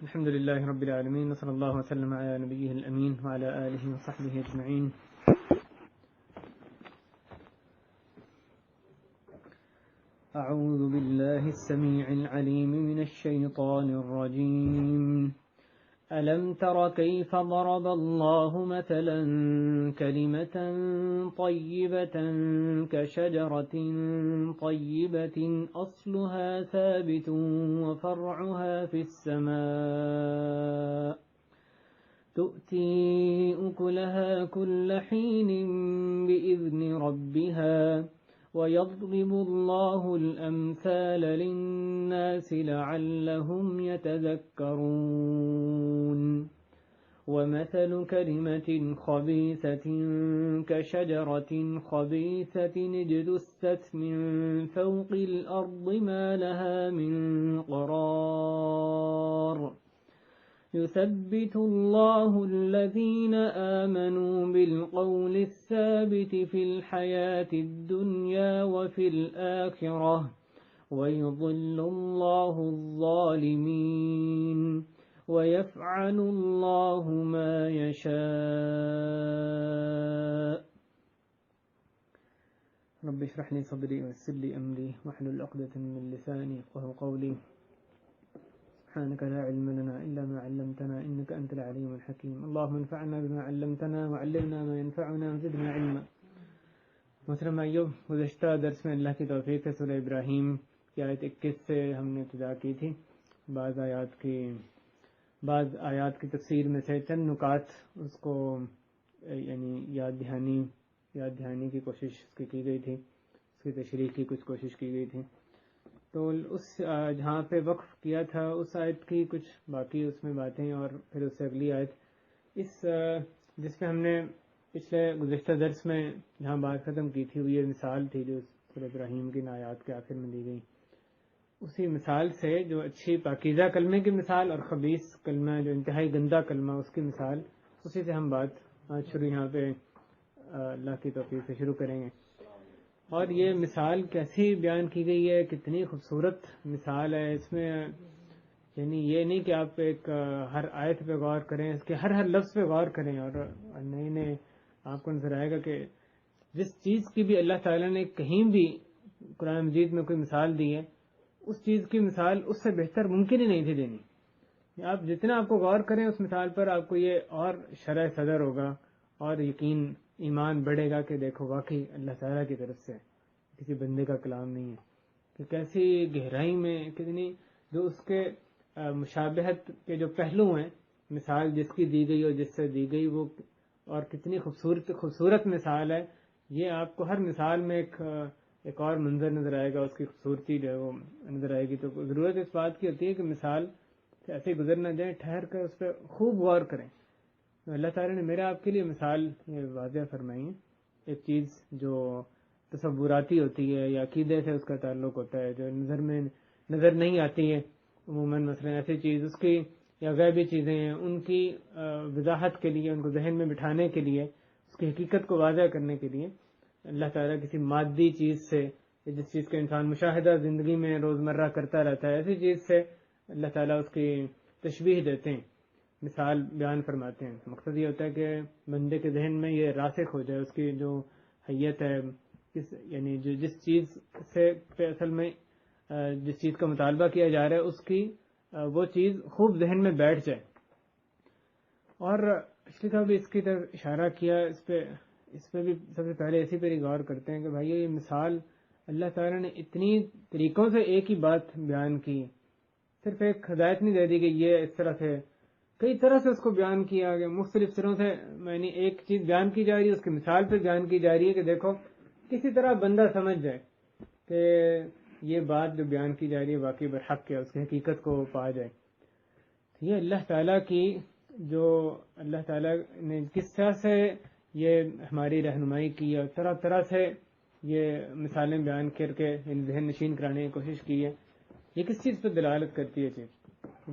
الحمد لله رب العالمين وصلى الله وسلم على نبيه الأمين وعلى آله وصحبه أجمعين. أعوذ بالله السميع العليم من الشيطان الرجيم. ألم تر كيف ضرب الله مثلا كلمة طيبة كشجرة طيبة أصلها ثابت وفرعها في السماء تؤتي أكلها كل حين بإذن ربها ويضرب الله الأمثال للناس لعلهم يتذكرون. ومثل كلمة خبيثة كشجرة خبيثة اجتثت من فوق الأرض ما لها من قرار. يثبت الله الذين آمنوا بالقول الثابت في الحياة الدنيا وفي الآخرة ويضل الله الظالمين ويفعل الله ما يشاء. رب اشرح لي صدري ويسر لي أمري واحلل عقدة من لساني يفقهوا قولي. سبحانك لا علم لنا إلا ما علمتنا إنك أنت العليم الحكيم. اللهم انفعنا بما علمتنا وعلمنا ما ينفعنا وزدنا علما. محترم بھائیو، گزشتہ درس میں اللہ کی توفیق سے سورہ ابراہیم کی آیت 21 سے ہم نے ابتدا کی تھی. بعض آیات کی تفسیر میں سے چند نکات اس کو یعنی یاد دہانی کی کوشش کی گئی تھی، اس کی تشریح کی کچھ کوشش کی گئی تھی. تو اس جہاں پہ وقف کیا تھا اس آیت کی کچھ باقی اس میں باتیں، اور پھر اس سے اگلی آیت جس پہ ہم نے پچھلے گزشتہ درس میں جہاں بات ختم کی تھی وہ یہ مثال تھی جو سورہ ابراہیم کی آیات کے آخر میں دی گئی. اسی مثال سے جو اچھی پاکیزہ کلمے کی مثال اور خبیث کلمہ جو انتہائی گندہ کلمہ اس کی مثال، اسی سے ہم بات آج شروع یہاں پہ اللہ کی توفیق سے شروع کریں گے. اور یہ مثال کیسی بیان کی گئی ہے، کتنی خوبصورت مثال ہے. اس میں یعنی یہ نہیں کہ آپ ایک ہر آیت پہ غور کریں، اس کے ہر لفظ پہ غور کریں اور نئے آپ کو نظر آئے گا کہ جس چیز کی بھی اللہ تعالیٰ نے کہیں بھی قرآن مجید میں کوئی مثال دی ہے، اس چیز کی مثال اس سے بہتر ممکن ہی نہیں تھی دینی. آپ جتنا آپ کو غور کریں اس مثال پر، آپ کو یہ اور شرح صدر ہوگا اور یقین ایمان بڑھے گا کہ دیکھو واقعی اللہ تعالیٰ کی طرف سے کسی بندے کا کلام نہیں ہے. کہ کیسی گہرائی میں کتنی جو اس کے مشابہت کے جو پہلو ہیں، مثال جس کی دی گئی اور جس سے دی گئی وہ، اور کتنی خوبصورت مثال ہے. یہ آپ کو ہر مثال میں ایک اور منظر نظر آئے گا، اس کی خوبصورتی جو ہے وہ نظر آئے گی. تو ضرورت اس بات کی ہوتی ہے کہ مثال سے ایسے گزر نہ جائیں، ٹھہر کر اس پہ خوب غور کریں. اللہ تعالیٰ نے میرے آپ کے لیے مثال یہ واضح فرمائی ہے. ایک چیز جو تصوراتی ہوتی ہے یا عقیدے سے اس کا تعلق ہوتا ہے، جو نظر نہیں آتی ہے عموماً، مثلا ایسی چیز اس کی یا غیبی چیزیں ہیں، ان کی وضاحت کے لیے، ان کو ذہن میں بٹھانے کے لیے، اس کی حقیقت کو واضح کرنے کے لیے اللہ تعالیٰ کسی مادی چیز سے، جس چیز کا انسان مشاہدہ زندگی میں روزمرہ کرتا رہتا ہے، ایسی چیز سے اللہ تعالیٰ اس کی تشبیہ دیتے ہیں، مثال بیان فرماتے ہیں. مقصد یہ ہوتا ہے کہ بندے کے ذہن میں یہ راسخ ہو جائے، اس کی جو حیت ہے، یعنی جو جس چیز سے اصل میں جس چیز کا مطالبہ کیا جا رہا ہے اس کی وہ چیز خوب ذہن میں بیٹھ جائے. اور پچھلی دفعہ بھی اس کی طرف اشارہ کیا. اس پہ بھی سب سے پہلے اسی پر ہی غور کرتے ہیں کہ بھائی یہ مثال اللہ تعالیٰ نے اتنی طریقوں سے ایک ہی بات بیان کی، صرف ایک ہدایت نہیں دے دی کہ یہ اس طرح سے، کئی طرح سے اس کو بیان کیا گیا، مختلف طرح سے. یعنی ایک چیز بیان کی جا رہی ہے، اس کی مثال پہ بیان کی جا رہی ہے کہ دیکھو کسی طرح بندہ سمجھ جائے کہ یہ بات جو بیان کی جا رہی ہے واقعی برحق ہے، اس کی حقیقت کو پا جائے. یہ اللہ تعالیٰ کی جو اللہ تعالیٰ نے کس طرح سے یہ ہماری رہنمائی کی اور طرح طرح سے یہ مثالیں بیان کر کے ذہن نشین کرانے کی کوشش کی ہے. یہ کس چیز پہ دلالت کرتی ہے چیز؟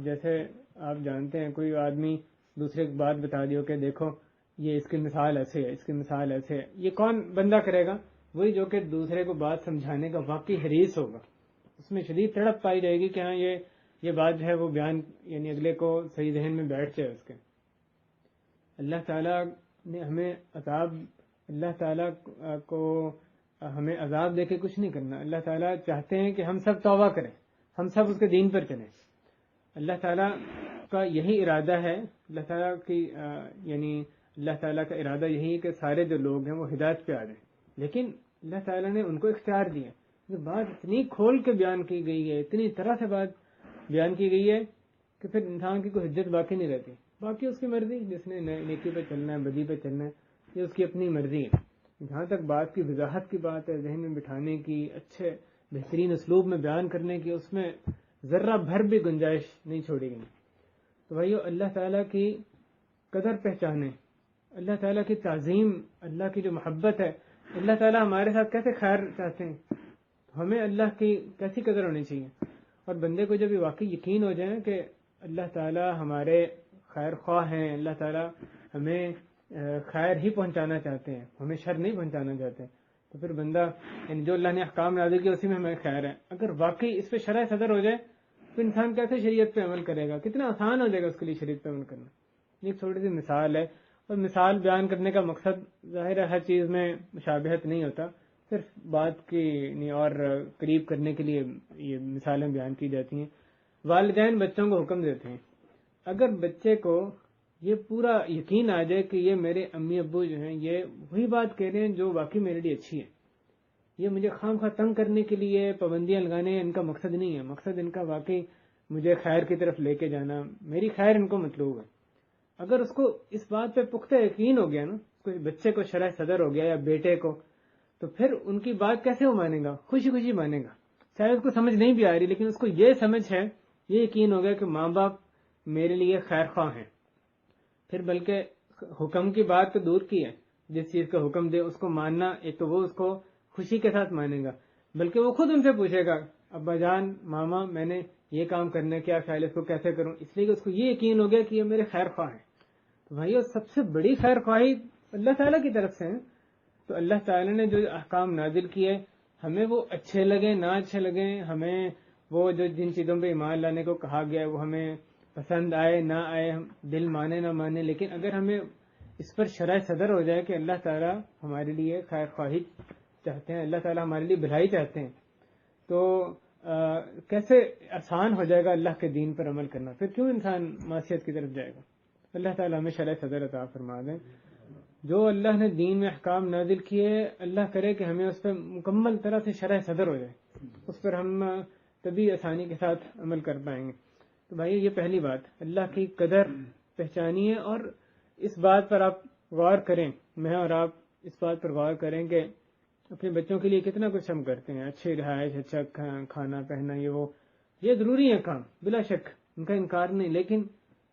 جیسے آپ جانتے ہیں کوئی آدمی دوسرے کی بات بتا دیو کہ دیکھو یہ اس کی مثال ایسے ہے، اس کی مثال ایسے ہے. یہ کون بندہ کرے گا؟ وہی جو کہ دوسرے کو بات سمجھانے کا واقعی حریص ہوگا. اس میں شدید تڑپ پائی جائے گی کہ ہاں یہ یہ بات جو ہے وہ بیان یعنی اگلے کو صحیح ذہن میں بیٹھ جائے اس کے. اللہ تعالیٰ نے ہمیں اللہ تعالیٰ کو ہمیں عذاب دے کے کچھ نہیں کرنا. اللہ تعالیٰ چاہتے ہیں کہ ہم سب توبہ کریں, ہم سب اس کے دین پر چلیں. اللہ تعالیٰ کا یہی ارادہ ہے, اللہ تعالیٰ کی یعنی اللہ تعالیٰ کا ارادہ یہی ہے کہ سارے جو لوگ ہیں وہ ہدایت پہ آ جائیں. لیکن اللہ تعالیٰ نے ان کو اختیار دیا. یہ بات اتنی کھول کے بیان کی گئی ہے, اتنی طرح سے بات بیان کی گئی ہے کہ پھر انسان کی کوئی حجت باقی نہیں رہتی. باقی اس کی مرضی, جس نے نیکی پہ چلنا ہے بدی پہ چلنا ہے, یہ اس کی اپنی مرضی ہے. جہاں تک بات کی وضاحت کی بات ہے, ذہن میں بٹھانے کی, اچھے بہترین اسلوب میں بیان کرنے کی, اس میں ذرہ بھر بھی گنجائش نہیں چھوڑی گئی. تو بھائیو, اللہ تعالیٰ کی قدر پہچانے, اللہ تعالیٰ کی تعظیم, اللہ کی جو محبت ہے, اللہ تعالیٰ ہمارے ساتھ کیسے خیر چاہتے ہیں, تو ہمیں اللہ کی کیسی قدر ہونی چاہیے. اور بندے کو جب یہ واقعی یقین ہو جائے کہ اللہ تعالیٰ ہمارے خیر خواہ ہیں, اللہ تعالیٰ ہمیں خیر ہی پہنچانا چاہتے ہیں, ہمیں شر نہیں پہنچانا چاہتے, تو پھر بندہ یعنی جو اللہ نے احکام نازل کیا اسی میں ہمیں خیر ہے. اگر واقعی اس پہ شرح صدر ہو جائے تو انسان کیسے شریعت پہ عمل کرے گا, کتنا آسان ہو جائے گا اس کے لیے شریعت پہ عمل کرنا. ایک چھوٹی سی مثال ہے, اور مثال بیان کرنے کا مقصد ظاہر ہے ہر چیز میں مشابہت نہیں ہوتا, صرف بات کی اور قریب کرنے کے لیے یہ مثالیں بیان کی جاتی ہیں. والدین بچوں کو حکم دیتے ہیں, اگر بچے کو یہ پورا یقین آ جائے کہ یہ میرے امی ابو جو ہیں یہ وہی بات کہہ رہے ہیں جو واقعی میرے لیے اچھی ہے, یہ مجھے خام خواہ تنگ کرنے کے لیے پابندیاں لگانے ان کا مقصد نہیں ہے, مقصد ان کا واقعی مجھے خیر کی طرف لے کے جانا, میری خیر ان کو مطلوب ہے. اگر اس کو اس بات پہ پختہ یقین ہو گیا نا, کوئی بچے کو شرح صدر ہو گیا یا بیٹے کو, تو پھر ان کی بات کیسے وہ مانے گا, خوشی خوشی مانے گا. شاید اس کو سمجھ نہیں بھی آ رہی, لیکن اس کو یہ سمجھ ہے, یہ یقین ہو گیا کہ ماں باپ میرے لیے خیر خواہ ہیں. پھر بلکہ حکم کی بات تو دور کی ہے, جس چیز کا حکم دے اس کو ماننا, ایک تو وہ اس کو خوشی کے ساتھ مانے گا, بلکہ وہ خود ان سے پوچھے گا ابا جان ماما میں نے یہ کام کرنا کیا خیال, اس کو کیسے کروں, اس لیے کہ اس کو یہ یقین ہو گیا کہ یہ میرے خیر خواہ ہیں. تو بھائیو, سب سے بڑی خیر خواہی اللہ تعالیٰ کی طرف سے ہے. تو اللہ تعالیٰ نے جو احکام نازل کیے, ہمیں وہ اچھے لگیں نہ اچھے لگیں, ہمیں وہ جو جن چیزوں پہ ایمان لانے کو کہا گیا ہے وہ ہمیں پسند آئے نہ آئے, دل مانے نہ مانے, لیکن اگر ہمیں اس پر شرح صدر ہو جائے کہ اللہ تعالیٰ ہمارے لیے خیر خواہی چاہتے ہیں, اللہ تعالیٰ ہمارے لیے بھلائی چاہتے ہیں, تو کیسے آسان ہو جائے گا اللہ کے دین پر عمل کرنا. پھر کیوں انسان معصیت کی طرف جائے گا. اللہ تعالیٰ ہمیں شرح صدر عطا فرما دیں. جو اللہ نے دین میں احکام نازل کیے, اللہ کرے کہ ہمیں اس پہ مکمل طرح سے شرح صدر ہو جائے, اس پر ہم تبھی آسانی کے ساتھ عمل کر پائیں گے. تو بھائی یہ پہلی بات, اللہ کی قدر پہچانیے, اور اس بات پر آپ غور کریں, میں اور آپ اس بات پر غور کریں کہ اپنے بچوں کے لیے کتنا کچھ ہم کرتے ہیں, اچھی رہائش, اچھا کھانا پہنا, یہ ضروری ہے کام بلا شک, ان کا انکار نہیں, لیکن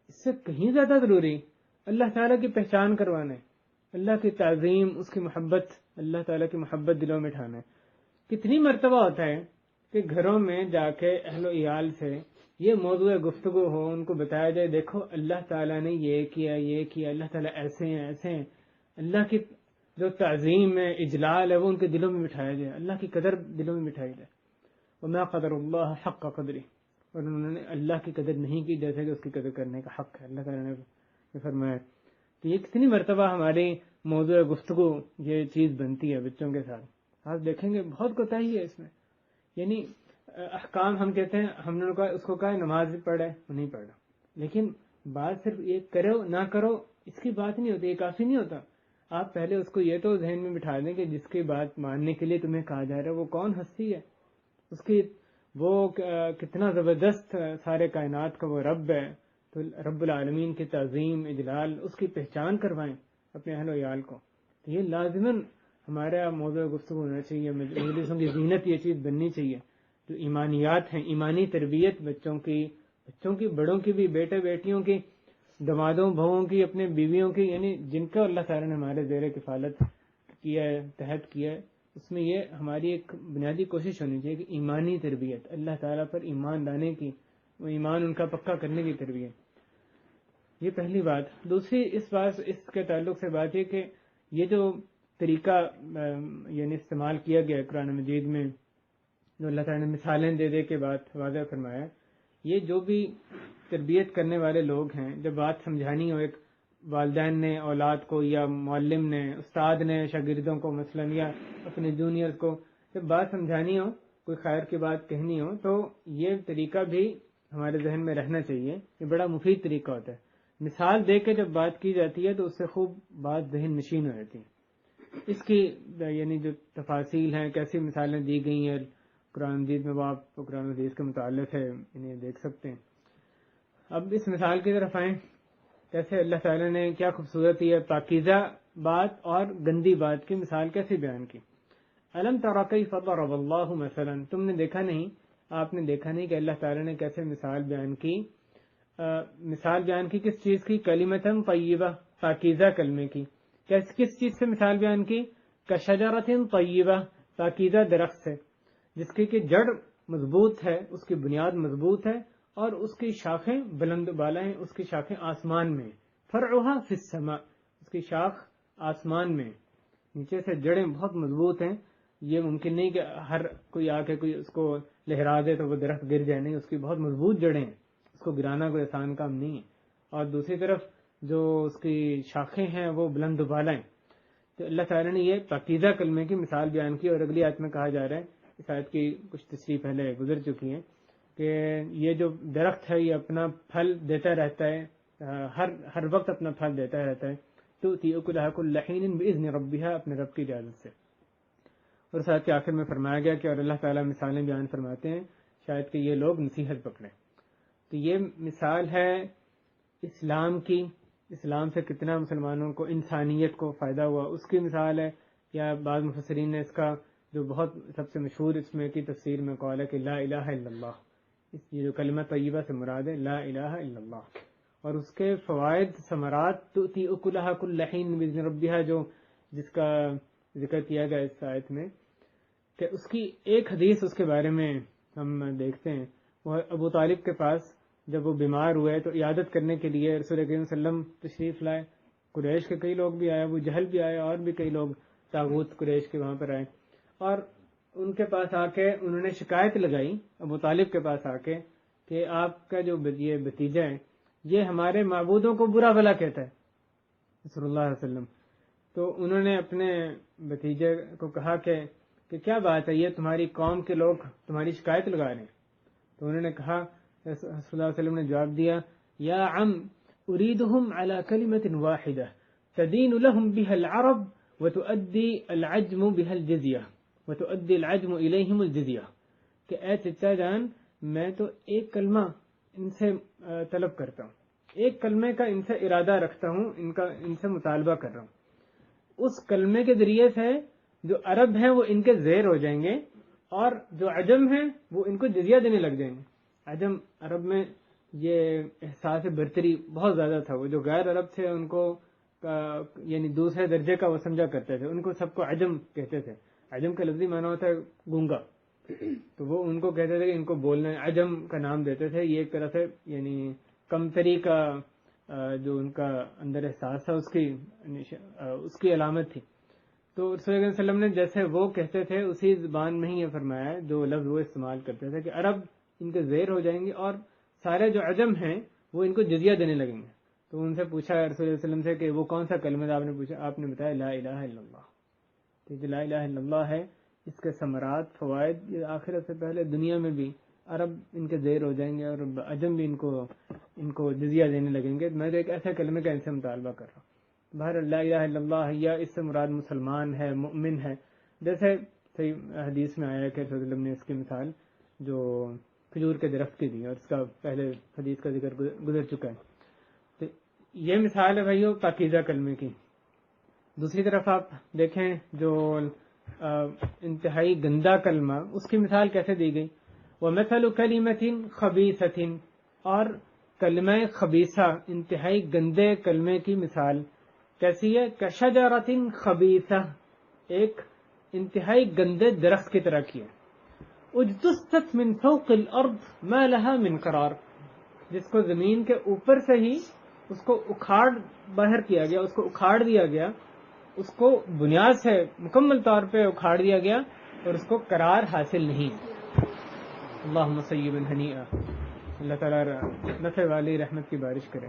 اس سے کہیں زیادہ ضروری اللہ تعالیٰ کی پہچان کروانا ہے, اللہ کی تعظیم, اس کی محبت, اللہ تعالیٰ کی محبت دلوں میں اٹھانا ہے. کتنی مرتبہ ہوتا ہے کہ گھروں میں جا کے اہل و عیال سے یہ موضوع گفتگو ہو, ان کو بتایا جائے دیکھو اللہ تعالیٰ نے یہ کیا, اللہ تعالیٰ ایسے ہیں, اللہ کی جو تعظیم ہے, اجلال ہے, وہ ان کے دلوں میں بٹھایا جائے, اللہ کی قدر دلوں میں بٹھائی جائے. وما قدر اللہ حق قدری, اور انہوں نے اللہ کی قدر نہیں کی جیسے کہ اس کی قدر کرنے کا حق ہے, اللہ تعالیٰ نے فرمایا. تو یہ کتنی مرتبہ ہماری موضوع گفتگو یہ چیز بنتی ہے بچوں کے ساتھ. آپ دیکھیں گے بہت کوتاہی ہے اس میں, یعنی احکام ہم کہتے ہیں, ہم نے اس کو کہا نماز بھی پڑھے, وہ نہیں پڑھا, لیکن بات صرف یہ کرو نہ کرو اس کی بات نہیں ہوتی, یہ کافی نہیں ہوتا. آپ پہلے اس کو یہ تو ذہن میں بٹھا دیں کہ جس کی بات ماننے کے لیے تمہیں کہا جا رہا ہے وہ کون ہستی ہے, اس کی وہ کتنا زبردست سارے کائنات کا وہ رب ہے. تو رب العالمین کی تعظیم, اجلال, اس کی پہچان کروائیں اپنے اہل و عیال کو. تو یہ لازماً ہمارا موضوع گفتگو ہونا چاہیے, مجلسوں کی زینت یہ چیز بننی چاہیے. جو ایمانیات ہیں, ایمانی تربیت بچوں کی, بڑوں کی بھی, بیٹے بیٹیوں کی, دمادوں بہوؤں کی, اپنے بیویوں کی, یعنی جن کا اللہ تعالیٰ نے ہمارے زیر کفالت کیا ہے, تحت کیا ہے, اس میں یہ ہماری ایک بنیادی کوشش ہونی چاہیے کہ ایمانی تربیت, اللہ تعالیٰ پر ایمان لانے کی, وہ ایمان ان کا پکا کرنے کی تربیت. یہ پہلی بات. دوسری اس کے تعلق سے بات یہ کہ یہ جو طریقہ یعنی استعمال کیا گیا قرآن مجید میں, جو اللہ تعالیٰ نے مثالیں دے کے بات واضح فرمایا, یہ جو بھی تربیت کرنے والے لوگ ہیں، جب بات سمجھانی ہو، ایک والدین نے اولاد کو، یا معلم نے، استاد نے شاگردوں کو مثلا، یا اپنے جونیئر کو جب بات سمجھانی ہو، کوئی خیر کی بات کہنی ہو، تو یہ طریقہ بھی ہمارے ذہن میں رہنا چاہیے. یہ بڑا مفید طریقہ ہوتا ہے. مثال دے کے جب بات کی جاتی ہے تو اس سے خوب بات ذہن نشین ہو جاتی ہے. اس کی یعنی جو تفاصیل ہیں، کیسی مثالیں دی گئی ہیں قرآن مجید میں، وہ آپ قرآن حدیث کے متعلق ہے، انہیں دیکھ سکتے ہیں. اب اس مثال کی طرف آئیں. کیسے اللہ تعالیٰ نے کیا خوبصورت یہ پاکیزہ بات اور گندی بات کی مثال کیسے بیان کی. الم تر کیف ضرب اللہ مثلا، تم نے دیکھا نہیں، آپ نے دیکھا نہیں کہ اللہ تعالیٰ نے کیسے مثال بیان کی. مثال بیان کی کس چیز کی؟ کلمۃ طیبہ، پاکیزہ کلمے کی. کس چیز سے مثال بیان کی؟ کشجرۃ طیبہ، پاکیزہ درخت سے، جس کی کہ جڑ مضبوط ہے، اس کی بنیاد مضبوط ہے، اور اس کی شاخیں بلند بالا ہیں، اس کی شاخیں آسمان میں. فرعها فی السماء، اس کی شاخ آسمان میں، نیچے سے جڑیں بہت مضبوط ہیں. یہ ممکن نہیں کہ ہر کوئی آ کے کوئی اس کو لہرا دے تو وہ درخت گر جائے، نہیں، اس کی بہت مضبوط جڑیں ہیں، اس کو گرانا کوئی آسان کام نہیں ہے. اور دوسری طرف جو اس کی شاخیں ہیں وہ بلند بالا ہیں. تو اللہ تعالیٰ نے یہ پاکیزہ کلمے کی مثال بیان کی. اور اگلی آیت میں کہا جا رہا ہے، اس آیت کی کچھ تشریح پہلے گزر چکی ہیں، کہ یہ جو درخت ہے یہ اپنا پھل دیتا رہتا ہے، ہر وقت اپنا پھل دیتا رہتا ہے. تؤتی اکلھا کل حین باذن ربھا، اپنے رب کی اجازت سے. اور اس آیت کے آخر میں فرمایا گیا کہ اور اللہ تعالیٰ مثالیں بیان فرماتے ہیں شاید کہ یہ لوگ نصیحت پکڑیں. تو یہ مثال ہے اسلام کی، اسلام سے کتنا مسلمانوں کو، انسانیت کو فائدہ ہوا، اس کی مثال ہے. یا بعض مفسرین نے اس کا جو بہت سب سے مشہور اس میں کی تفسیر میں قول ہے کہ لا الہ الا اللہ، یہ جو کلمہ طیبہ سے مراد ہے لا الہ الا اللہ. اور اس کے فوائد، ثمرات، تؤتی اکلھا کل حین باذن ربھا، جو جس کا ذکر کیا گیا اس آیت میں، کہ اس کی ایک حدیث اس کے بارے میں ہم دیکھتے ہیں. وہ ابو طالب کے پاس جب وہ بیمار ہوئے تو عیادت کرنے کے لیے رسول کریم صلی اللہ علیہ وسلم تشریف لائے. قریش کے کئی لوگ بھی آئے، ابو جہل بھی آئے، اور بھی کئی لوگ طاغوت قریش کے وہاں پر آئے. اور ان کے پاس آ کے انہوں نے شکایت لگائی ابو طالب کے پاس آ کے کہ آپ کا جو یہ بھتیجا ہے یہ ہمارے معبودوں کو برا بھلا کہتا ہے صلی اللہ علیہ وسلم. تو انہوں نے اپنے بھتیجے کو کہا کہ کیا بات ہے، یہ تمہاری قوم کے لوگ تمہاری شکایت لگا رہے ہیں. تو انہوں نے کہا، صلی اللہ علیہ وسلم نے جواب دیا، یا عم اریدہم علی کلمۃ واحدہ تدین لہم بها العرب وتؤدی العجم بها الجزیہ وتؤدی العجم الیہم الجزیہ، کہ اے چچا جان، میں تو ایک کلمہ ان سے طلب کرتا ہوں، ایک کلمے کا ان سے ارادہ رکھتا ہوں، ان سے مطالبہ کر رہا ہوں. اس کلمے کے ذریعے سے جو عرب ہیں وہ ان کے زیر ہو جائیں گے، اور جو عجم ہیں وہ ان کو جزیہ دینے لگ جائیں گے. عجم، عرب میں یہ احساس برتری بہت زیادہ تھا. وہ جو غیر عرب تھے ان کو یعنی دوسرے درجے کا وہ سمجھا کرتے تھے، ان کو سب کو عجم کہتے تھے. عجم کا لفظی معنی ہوتا ہے گونگا، تو وہ ان کو کہتے تھے کہ ان کو بولنے، عجم کا نام دیتے تھے. یہ ایک طرح سے یعنی کمتری کا جو ان کا اندر احساس تھا اس کی علامت تھی. تو رسول اللہ علیہ وسلم نے جیسے وہ کہتے تھے اسی زبان میں ہی یہ فرمایا ہے، جو لفظ وہ استعمال کرتے تھے، کہ عرب ان کے زیر ہو جائیں گے اور سارے جو عجم ہیں وہ ان کو جزیہ دینے لگیں گے. تو ان سے پوچھا رسول اللہ علیہ وسلم سے کہ وہ کون سا کلمہ آپ نے پوچھا، آپ نے بتایا لا الہ الا اللہ. تو جو لا الہ الا اللہ ہے اس کے ثمرات، فوائد، یہ آخرت سے پہلے دنیا میں بھی عرب ان کے زیر ہو جائیں گے اور عجم بھی ان کو جزیہ دینے لگیں گے. میں تو ایک ایسے کلمے کا ان سے مطالبہ کر رہا ہوں. بہر لا الہ الا اللہ، یا اس سے مراد مسلمان ہے، مؤمن ہے. جیسے صحیح حدیث میں آیا ہے کہ رسول اللہ نے اس کی مثال جو کھجور کے درخت کی دی، اور اس کا پہلے حدیث کا ذکر گزر چکا ہے. تو یہ مثال ہے بھائیو پاکیزہ کلمے کی. دوسری طرف آپ دیکھیں جو انتہائی گندا کلمہ، اس کی مثال کیسے دی گئی. وَمَثَلُ كَلِمَةٍ خَبِيثَةٍ، اور کلمہ خبیثہ، انتہائی گندے کلمے کی مثال کیسی ہے؟ کَشَجَرَةٍ خَبِيثَةٍ، ایک انتہائی گندے درخت کی طرح کی ہے. اجتثت من فوق الارض ما لها من قرار، جس کو زمین کے اوپر سے ہی اس کو اکھاڑ باہر کیا گیا، اس کو اکھاڑ دیا گیا، اس کو بنیاد سے مکمل طور پہ اکھاڑ دیا گیا اور اس کو قرار حاصل نہیں. اللہم صیبا ہنیئا. اللہ تعالیٰ نفع والی رحمت کی بارش کرے.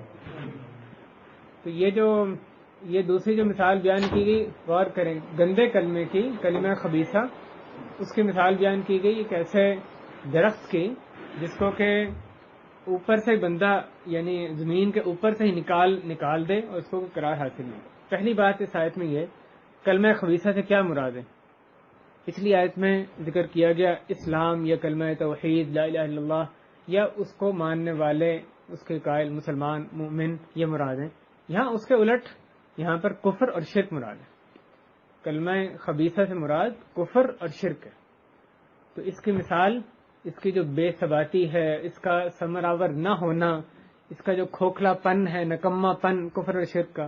تو یہ دوسری جو مثال بیان کی گئی، غور کریں، گندے کلمے کی، کلمہ خبیثہ، اس کی مثال بیان کی گئی ایک ایسے درخت کی جس کو کہ اوپر سے بندہ یعنی زمین کے اوپر سے ہی نکال دے اور اس کو قرار حاصل نہیں. پہلی بات اس آیت میں یہ کلمہ خبیثہ سے کیا مراد ہے. پچھلی آیت میں ذکر کیا گیا اسلام یا کلمہ توحید لا الہ الا اللہ یا اس کو ماننے والے، اس کے قائل مسلمان مومن یہ مراد ہیں. یہاں اس کے الٹ یہاں پر کفر اور شرک مراد ہے. کلمہ خبیثہ سے مراد کفر اور شرک ہے. تو اس کی مثال، اس کی جو بے ثباتی ہے، اس کا ثمرآور نہ ہونا، اس کا جو کھوکھلا پن ہے، نکما پن کفر اور شرک کا،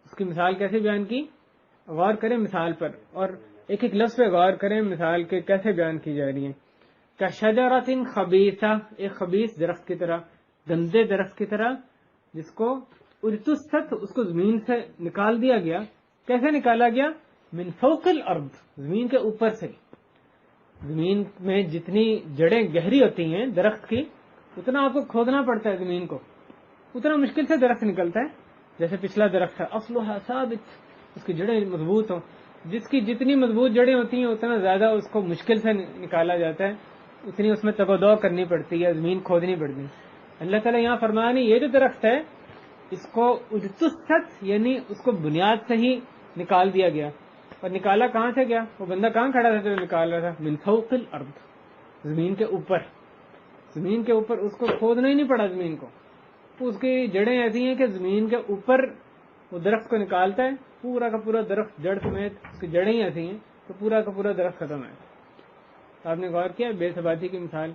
اس کی مثال کیسے بیان کی. غور کریں مثال پر اور ایک ایک لفظ پہ غور کریں مثال کے کیسے بیان کی جا رہی ہیں. کشجرۃ خبیثہ، ایک خبیث درخت کی طرح، گندے درخت کی طرح جس کو اجتثت، اس کو زمین سے نکال دیا گیا. کیسے نکالا گیا؟ من فوق الارض، زمین کے اوپر سے. زمین میں جتنی جڑیں گہری ہوتی ہیں درخت کی اتنا آپ کو کھودنا پڑتا ہے زمین کو، اتنا مشکل سے درخت نکلتا ہے. جیسے پچھلا درخت ہے اصلها ثابت، اس کی جڑیں مضبوط ہوں. جس کی جتنی مضبوط جڑیں ہوتی ہیں اتنا زیادہ اس کو مشکل سے نکالا جاتا ہے، اتنی اس میں تگ و دو کرنی پڑتی ہے، زمین کھودنی پڑتی ہے. اللہ تعالیٰ یہاں فرمایا نہیں، یہ جو درخت ہے اس کو اجتثت یعنی اس کو بنیاد سے ہی نکال دیا گیا. اور نکالا کہاں سے گیا؟ وہ بندہ کہاں کھڑا تھا جو نکال رہا تھا؟ من فوق الارض، زمین کے اوپر. زمین کے اوپر اس کو کھودنا ہی نہیں پڑا زمین کو. اس کی جڑیں ایسی ہیں کہ زمین کے اوپر وہ درخت کو نکالتا ہے، پورا کا پورا درخت جڑ سمیت اس کی جڑیں ہی ایسی ہیں تو پورا کا پورا درخت ختم ہے. آپ نے غور کیا بے ثباتی کی مثال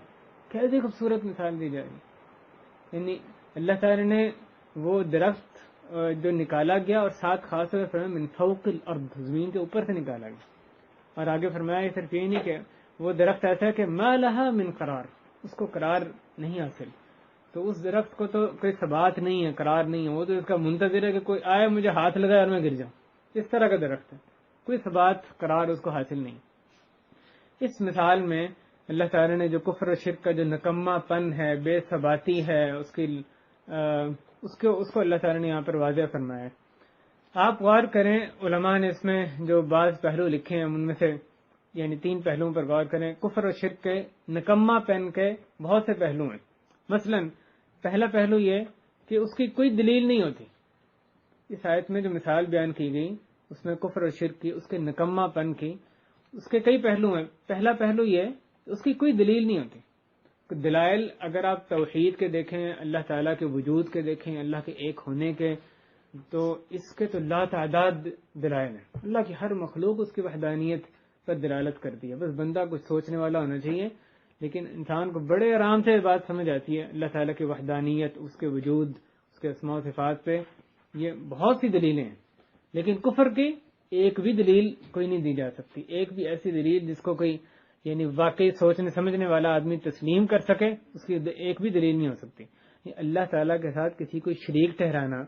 کیسی خوبصورت مثال دی جا رہی ہے. یعنی اللہ تعالی نے وہ درخت جو نکالا گیا اور ساتھ خاص طور سے فرمایا من فوق الارض، زمین کے اوپر سے نکالا گیا. اور آگے فرمایا صرف یہ نہیں کہ وہ درخت ایسا ہے کہ ما لہا من قرار، اس کو قرار نہیں حاصل. تو اس درخت کو تو کوئی ثبات نہیں ہے، قرار نہیں ہے. وہ تو اس کا منتظر ہے کہ کوئی آئے مجھے ہاتھ لگائے اور میں گر جاؤں. اس طرح کا درخت ہے، کوئی ثبات قرار اس کو حاصل نہیں. اس مثال میں اللہ تعالی نے جو کفر و شرک کا جو نکما پن ہے، بے ثباتی ہے، اس کو اللہ تعالی نے یہاں پر واضح فرمایا ہے. آپ غور کریں، علماء نے اس میں جو بعض پہلو لکھے ہیں ان میں سے یعنی 3 پہلوؤں پر غور کریں. کفر و شرک کے نکما پن کے بہت سے پہلو ہیں. مثلا پہلا پہلو یہ کہ اس کی کوئی دلیل نہیں ہوتی. اس آیت میں جو مثال بیان کی گئی اس میں کفر و شرک کی، اس کے نکما پن کی، اس کے کئی پہلو ہیں. پہلا پہلو یہ کہ اس کی کوئی دلیل نہیں ہوتی. دلائل اگر آپ توحید کے دیکھیں، اللہ تعالیٰ کے وجود کے دیکھیں، اللہ کے ایک ہونے کے، تو اس کے تو لا تعداد دلائل ہیں. اللہ کی ہر مخلوق اس کی وحدانیت پر دلالت کرتی ہے. بس بندہ کچھ سوچنے والا ہونا چاہیے، لیکن انسان کو بڑے آرام سے بات سمجھ آتی ہے اللہ تعالیٰ کی وحدانیت، اس کے وجود، اس کے اسماء و صفات پہ. یہ بہت سی دلیلیں ہیں، لیکن کفر کی ایک بھی دلیل کوئی نہیں دی جا سکتی. ایک بھی ایسی دلیل جس کو کوئی یعنی واقعی سوچنے سمجھنے والا آدمی تسلیم کر سکے، اس کی ایک بھی دلیل نہیں ہو سکتی. اللہ تعالیٰ کے ساتھ کسی کو شریک ٹھہرانا،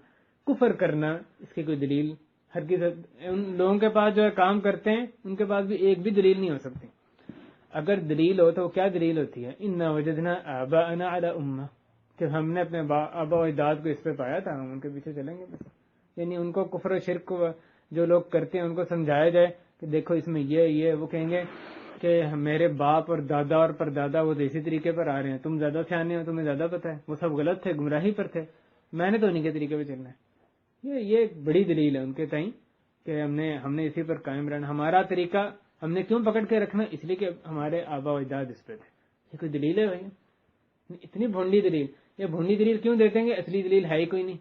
کفر کرنا، اس کی کوئی دلیل ہر کسی ان لوگوں کے پاس جو ہے کام کرتے ہیں ان کے پاس بھی ایک بھی دلیل نہیں ہو سکتی. اگر دلیل ہو تو وہ کیا دلیل ہوتی ہے؟ انا وجدنا آباءنا علی امہ، کہ ہم نے اپنے آبا و اجداد کو اس پہ پایا تھا، ہم ان کے پیچھے چلیں گے. بس یعنی ان کو کفر و شرک کو جو لوگ کرتے ہیں ان کو سمجھایا جائے کہ دیکھو اس میں یہ وہ کہیں گے کہ میرے باپ اور دادا اور پردادا وہ اسی طریقے پر آ رہے ہیں، تم زیادہ سیانے ہو، تمہیں زیادہ پتہ ہے، وہ سب غلط تھے، گمراہی پر تھے، میں نے تو انہیں کے طریقے پہ چلنا ہے. یہ ایک بڑی دلیل ہے ان کے تئیں کہ ہم نے اسی پر قائم رہنا. ہمارا طریقہ ہم نے کیوں پکڑ کے رکھنا؟ اس لیے کہ ہمارے آبا و اجداد اس پہ تھے. یہ کوئی دلیل ہے بھائی؟ اتنی بھونڈی دلیل. یہ بھونڈی دلیل کیوں دیتے ہیں کہ اصلی دلیل ہے ہی کوئی نہیں.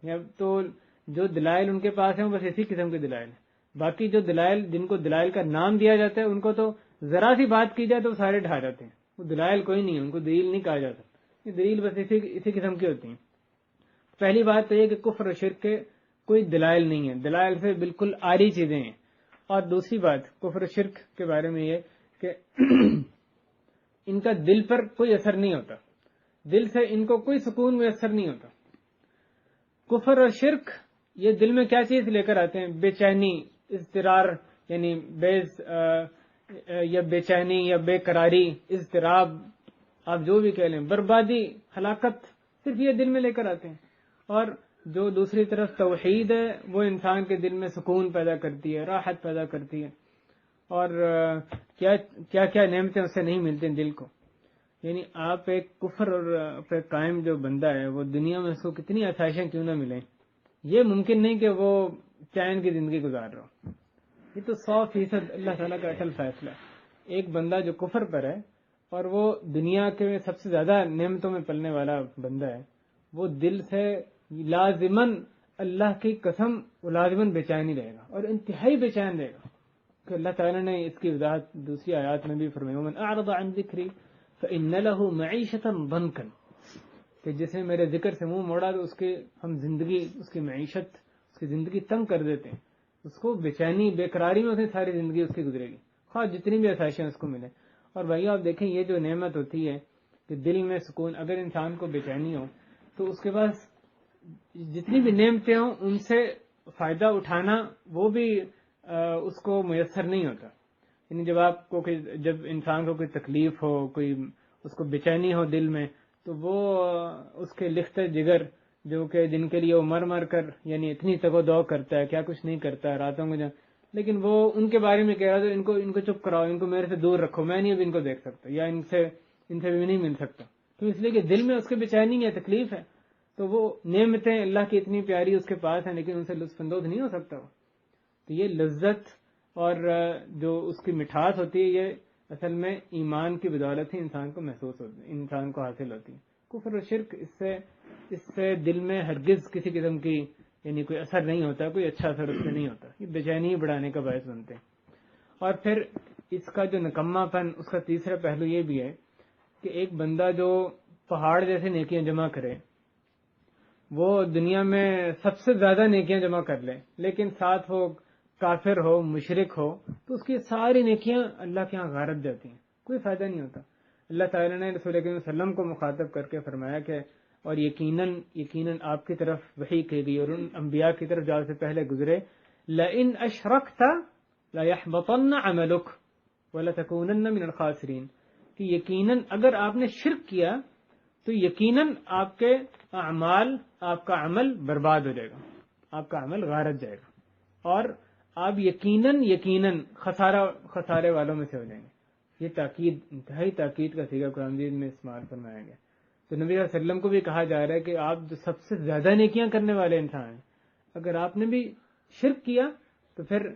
یا تو جو دلائل ان کے پاس ہیں وہ بس اسی قسم کے دلائل ہیں. باقی جو دلائل جن کو دلائل کا نام دیا جاتا ہے ان کو تو ذرا سی بات کی جائے تو سارے ڈھا جاتے ہیں. وہ دلائل کوئی نہیں ہے، ان کو دلیل نہیں کہا جاتا. یہ دلیل بس اسی قسم کی ہوتی ہیں. پہلی بات تو یہ کہ کفر و شرک کے کوئی دلائل نہیں ہے، دلائل سے بالکل عاری چیزیں ہیں. اور دوسری بات کفر و شرک کے بارے میں یہ کہ ان کا دل پر کوئی اثر نہیں ہوتا، دل سے ان کو کوئی سکون میسر نہیں ہوتا. کفر اور شرک یہ دل میں کیا چیز لے کر آتے ہیں؟ بے چینی، اضطرار، یعنی بے چینی یا بے قراری، اضطراب. آپ جو بھی کہہ لیں، بربادی، ہلاکت صرف یہ دل میں لے کر آتے ہیں. اور جو دوسری طرف توحید ہے وہ انسان کے دل میں سکون پیدا کرتی ہے، راحت پیدا کرتی ہے، اور کیا کیا کیا نعمتیں اس سے نہیں ملتی دل کو. یعنی آپ ایک کفر اور پہ قائم جو بندہ ہے وہ دنیا میں اس کو کتنی آسائشیں کیوں نہ ملیں، یہ ممکن نہیں کہ وہ چین کی زندگی گزار رہا ہو. یہ تو 100% اللہ تعالیٰ کا اٹل فیصلہ ہے. ایک بندہ جو کفر پر ہے اور وہ دنیا کے سب سے زیادہ نعمتوں میں پلنے والا بندہ ہے، وہ دل سے لازماً اللہ کی قسم وہ لازماً بے چین ہی رہے گا، اور انتہائی بے چین رہے گا. کہ اللہ تعالیٰ نے اس کی وضاحت دوسری آیات میں بھی فرمائی، وَمَنْ أَعْرَضَ عَنْ ذِكْرِي فَإِنَّ لَهُ مَعِيشَةً ضَنْكًا، کہ جس نے میرے ذکر سے منہ موڑا تو اس کی ہم زندگی، اس کی معیشت، اس کی زندگی تنگ کر دیتے ہیں. اس کو بے چینی، بے قراری میں ساری زندگی اس کی گزرے گی، خواہ جتنی بھی آسائشیں اس کو ملیں. اور بھائی آپ دیکھیں یہ جو نعمت ہوتی ہے کہ دل میں سکون، اگر انسان کو بے چینی ہو تو اس کے پاس جتنی بھی نعمتیں ہوں ان سے فائدہ اٹھانا وہ بھی اس کو میسر نہیں ہوتا. یعنی جب انسان کو کوئی تکلیف ہو، کوئی اس کو بے چینی ہو دل میں، تو وہ اس کے لخت جگر جو کہ جن کے لیے وہ مر کر یعنی اتنی تگ و دو کرتا ہے، کیا کچھ نہیں کرتا ہے راتوں کو لیکن وہ ان کے بارے میں کہہ رہا تو ان کو چپ کراؤ، ان کو میرے سے دور رکھو، میں نہیں اب ان کو دیکھ سکتا یا ان سے بھی نہیں مل سکتا. کیوں؟ اس لیے کہ دل میں اس کے بے چینی ہے، تکلیف ہے. تو وہ نعمتیں اللہ کی اتنی پیاری اس کے پاس ہیں لیکن ان سے لطف اندوز نہیں ہو سکتا. تو یہ لذت اور جو اس کی مٹھاس ہوتی ہے یہ اصل میں ایمان کی بدولت ہی انسان کو محسوس ہوتی ہے، انسان کو حاصل ہوتی ہے. کفر و شرک اس سے دل میں ہرگز کسی قسم کی یعنی کوئی اثر نہیں ہوتا، کوئی اچھا اثر اس سے نہیں ہوتا. یہ بے چینی بڑھانے کا باعث بنتے ہیں. اور پھر اس کا جو نکما پن، اس کا تیسرا پہلو یہ بھی ہے کہ ایک بندہ جو پہاڑ جیسے نیکیاں جمع کرے، وہ دنیا میں سب سے زیادہ نیکیاں جمع کر لے، لیکن ساتھ وہ کافر ہو، مشرک ہو، تو اس کی ساری نیکیاں اللہ کے ہاں غارت جاتی ہیں، کوئی فائدہ نہیں ہوتا. اللہ تعالیٰ نے رسول اکرم صلی اللہ علیہ وسلم کو مخاطب کر کے فرمایا کہ اور یقیناً آپ کی طرف وحی کی گئی اور ان انبیاء کی طرف جو آپ سے پہلے گزرے، لَإِنْ أَشْرَكْتَ لَيَحْبَطَنَّ عَمَلُكَ وَلَتَكُونَنَّ مِنَ الْخَاسِرِينَ، کہ یقیناً اگر آپ نے شرک کیا تو یقیناً آپ کے اعمال، آپ کا عمل برباد ہو جائے گا، آپ کا عمل غارت جائے گا، اور آپ یقیناً خسارے والوں میں سے ہو جائیں گے. یہ تاکید، انتہائی تاکید کا صیغہ قرآن مجید میں استعمال فرمایا گیا. تو نبی صلی اللہ علیہ وسلم کو بھی کہا جا رہا ہے کہ آپ جو سب سے زیادہ نیکیاں کرنے والے انسان ہیں، اگر آپ نے بھی شرک کیا تو پھر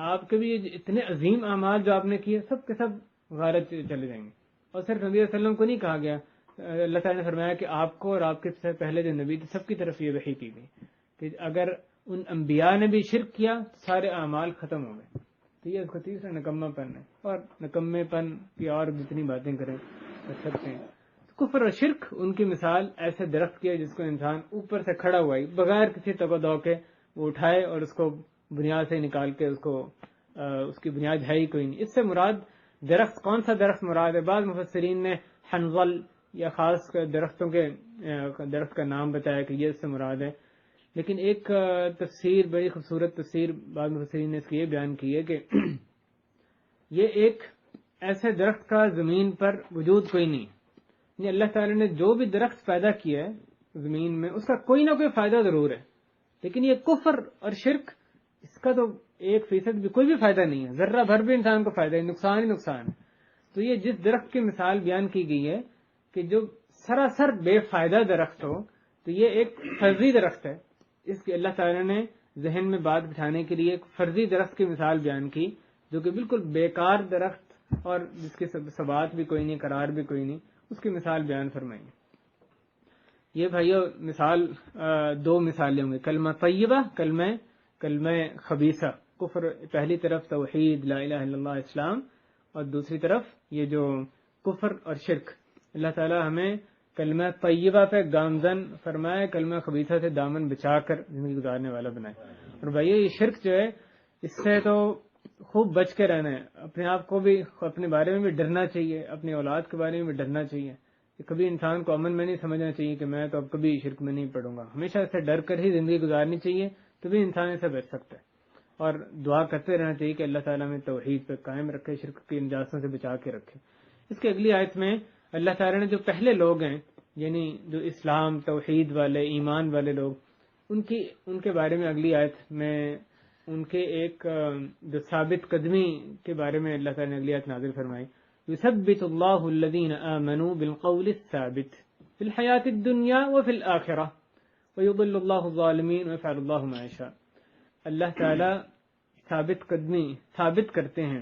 آپ کے بھی اتنے عظیم اعمال جو آپ نے کیے سب کے سب غارت چلے جائیں گے. اور صرف نبی صلی اللہ علیہ وسلم کو نہیں کہا گیا، اللہ تعالیٰ نے فرمایا کہ آپ کو اور آپ کے سے پہلے جو نبی تھے سب کی طرف یہ وحی کی گئی کہ اگر ان انبیاء نے بھی شرک کیا تو سارے اعمال ختم ہو گئے. تو یہ اس کا تیسرا نکمہ پن ہے. اور نکمے پن کی اور جتنی باتیں کر سکتے ہیں. کفر اور شرک ان کی مثال ایسے درخت کی ہے جس کو انسان اوپر سے کھڑا ہوا ہی بغیر کسی تگ و دو کے وہ اٹھائے اور اس کو بنیاد سے نکال کے اس کی بنیاد ہے ہی کوئی نہیں. اس سے مراد درخت کون سا درخت مراد ہے؟ بعض مفسرین نے حنظل یا خاص درخت کا نام بتایا کہ یہ اس سے مراد ہے. لیکن ایک تفسیر، بڑی خوبصورت تفسیر بعض مفسرین نے اس کی یہ بیان کی ہے کہ یہ ایک ایسے درخت کا زمین پر وجود کوئی نہیں. یعنی اللہ تعالی نے جو بھی درخت پیدا کیا ہے زمین میں اس کا کوئی نہ کوئی فائدہ ضرور ہے، لیکن یہ کفر اور شرک اس کا تو 1% بھی کوئی بھی فائدہ نہیں ہے، ذرہ بھر بھی انسان کو فائدہ ہے، نقصان ہی نقصان ہے. تو یہ جس درخت کی مثال بیان کی گئی ہے کہ جو سراسر بے فائدہ درخت ہو، تو یہ ایک فرضی درخت ہے. اس کے اللہ تعالی نے ذہن میں بات بٹھانے کے لیے ایک فرضی درخت کی مثال بیان کی جو کہ بالکل بیکار درخت اور جس کی ثبات بھی کوئی نہیں، قرار بھی کوئی نہیں، اس کی مثال بیان فرمائی. یہ بھائیو مثال دو مثالیں ہوں گی، کلمہ طیبہ، کلمہ خبیثہ. کفر پہلی طرف توحید لا الہ الا اللہ اسلام، اور دوسری طرف یہ جو کفر اور شرک. اللہ تعالی ہمیں کلمہ طیبہ پہ گامزن فرمائے، کلمہ خبیثہ سے دامن بچا کر زندگی گزارنے والا بنائے. اور بھائیو یہ شرک جو ہے اس سے تو خوب بچ کے رہنا ہے. اپنے آپ کو بھی، اپنے بارے میں بھی ڈرنا چاہیے، اپنی اولاد کے بارے میں بھی ڈرنا چاہیے. کبھی انسان کو امن میں نہیں سمجھنا چاہیے کہ میں تو اب کبھی شرک میں نہیں پڑوں گا. ہمیشہ اس سے ڈر کر ہی زندگی گزارنی چاہیے، تبھی انسان اس سے بچ سکتا ہے. اور دعا کرتے رہنا چاہیے کہ اللہ تعالیٰ میں توحید پہ قائم رکھے، شرک کی نجاستوں سے بچا کے رکھے. اس کے اگلی آیت میں اللہ تعالیٰ نے جو پہلے لوگ ہیں یعنی جو اسلام توحید والے ایمان والے لوگ ان کے بارے میں اگلی آیت میں ان کے ایک جو ثابت قدمی کے بارے میں اللہ تعالیٰ نے اگلی آیت نازل فرمائی یثبت اللہ الذین آمنوا بالقول الثابت فی الحیات الدنیا وفی الآخرہ ویضل اللہ الظالمین ویفعل اللہ ما یشاء. اللہ تعالیٰ ثابت قدمی ثابت کرتے ہیں.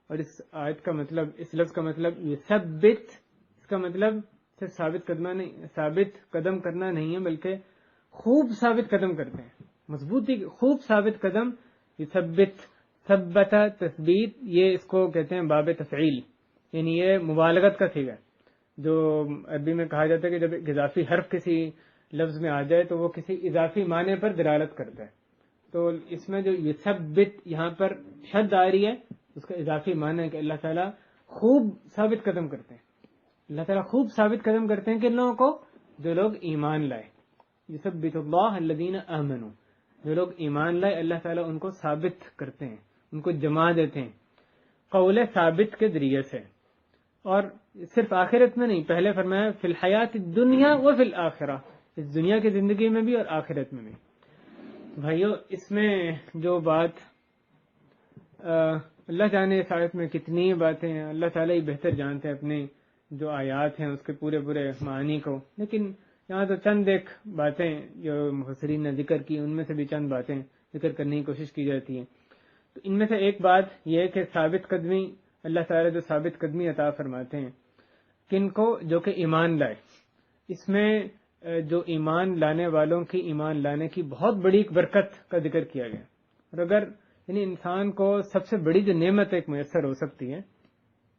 اور اس آیت کا مطلب اس لفظ کا مطلب یثبت اس کا مطلب صرف ثابت قدم کرنا نہیں ہے بلکہ خوب ثابت قدم کرتے ہیں. مضبوطی خوب ثابت قدم یثبت ثبت تثبیت یہ اس کو کہتے ہیں باب تفعیل یعنی یہ مبالغت کا صیغہ جو عربی میں کہا جاتا ہے کہ جب ایک اضافی حرف کسی لفظ میں آ جائے تو وہ کسی اضافی معنی پر دلالت کرتا ہے. تو اس میں جو یثبت یہاں پر شد آ رہی ہے اس کا اضافی معنی ہے کہ اللہ تعالیٰ خوب ثابت قدم کرتے ہیں. اللہ تعالیٰ خوب ثابت قدم کرتے ہیں کن لوگوں کو جو لوگ ایمان لائے. یثبت اللہ الذین آمنوا جو لوگ ایمان لائے اللہ تعالیٰ ان کو ثابت کرتے ہیں ان کو جما دیتے ہیں قول ثابت کے ذریعے سے. اور صرف آخرت میں نہیں پہلے فرمایا فی الحیات الدنیا و فی الآخرہ اس دنیا کی زندگی میں بھی اور آخرت میں بھی. بھائیو اس میں جو بات اللہ جانے اس آیت میں کتنی باتیں ہیں اللہ تعالیٰ ہی بہتر جانتے ہیں اپنے جو آیات ہیں اس کے پورے معنی کو. لیکن یہاں تو چند ایک باتیں جو مفسرین نے ذکر کی ان میں سے بھی چند باتیں ذکر کرنے کی کوشش کی جاتی ہیں. تو ان میں سے ایک بات یہ ہے کہ ثابت قدمی اللہ تعالیٰ جو ثابت قدمی عطا فرماتے ہیں کن کو جو کہ ایمان لائے. اس میں جو ایمان لانے والوں کی ایمان لانے کی بہت بڑی ایک برکت کا ذکر کیا گیا. اور اگر یعنی انسان کو سب سے بڑی جو نعمت ایک میسر ہو سکتی ہے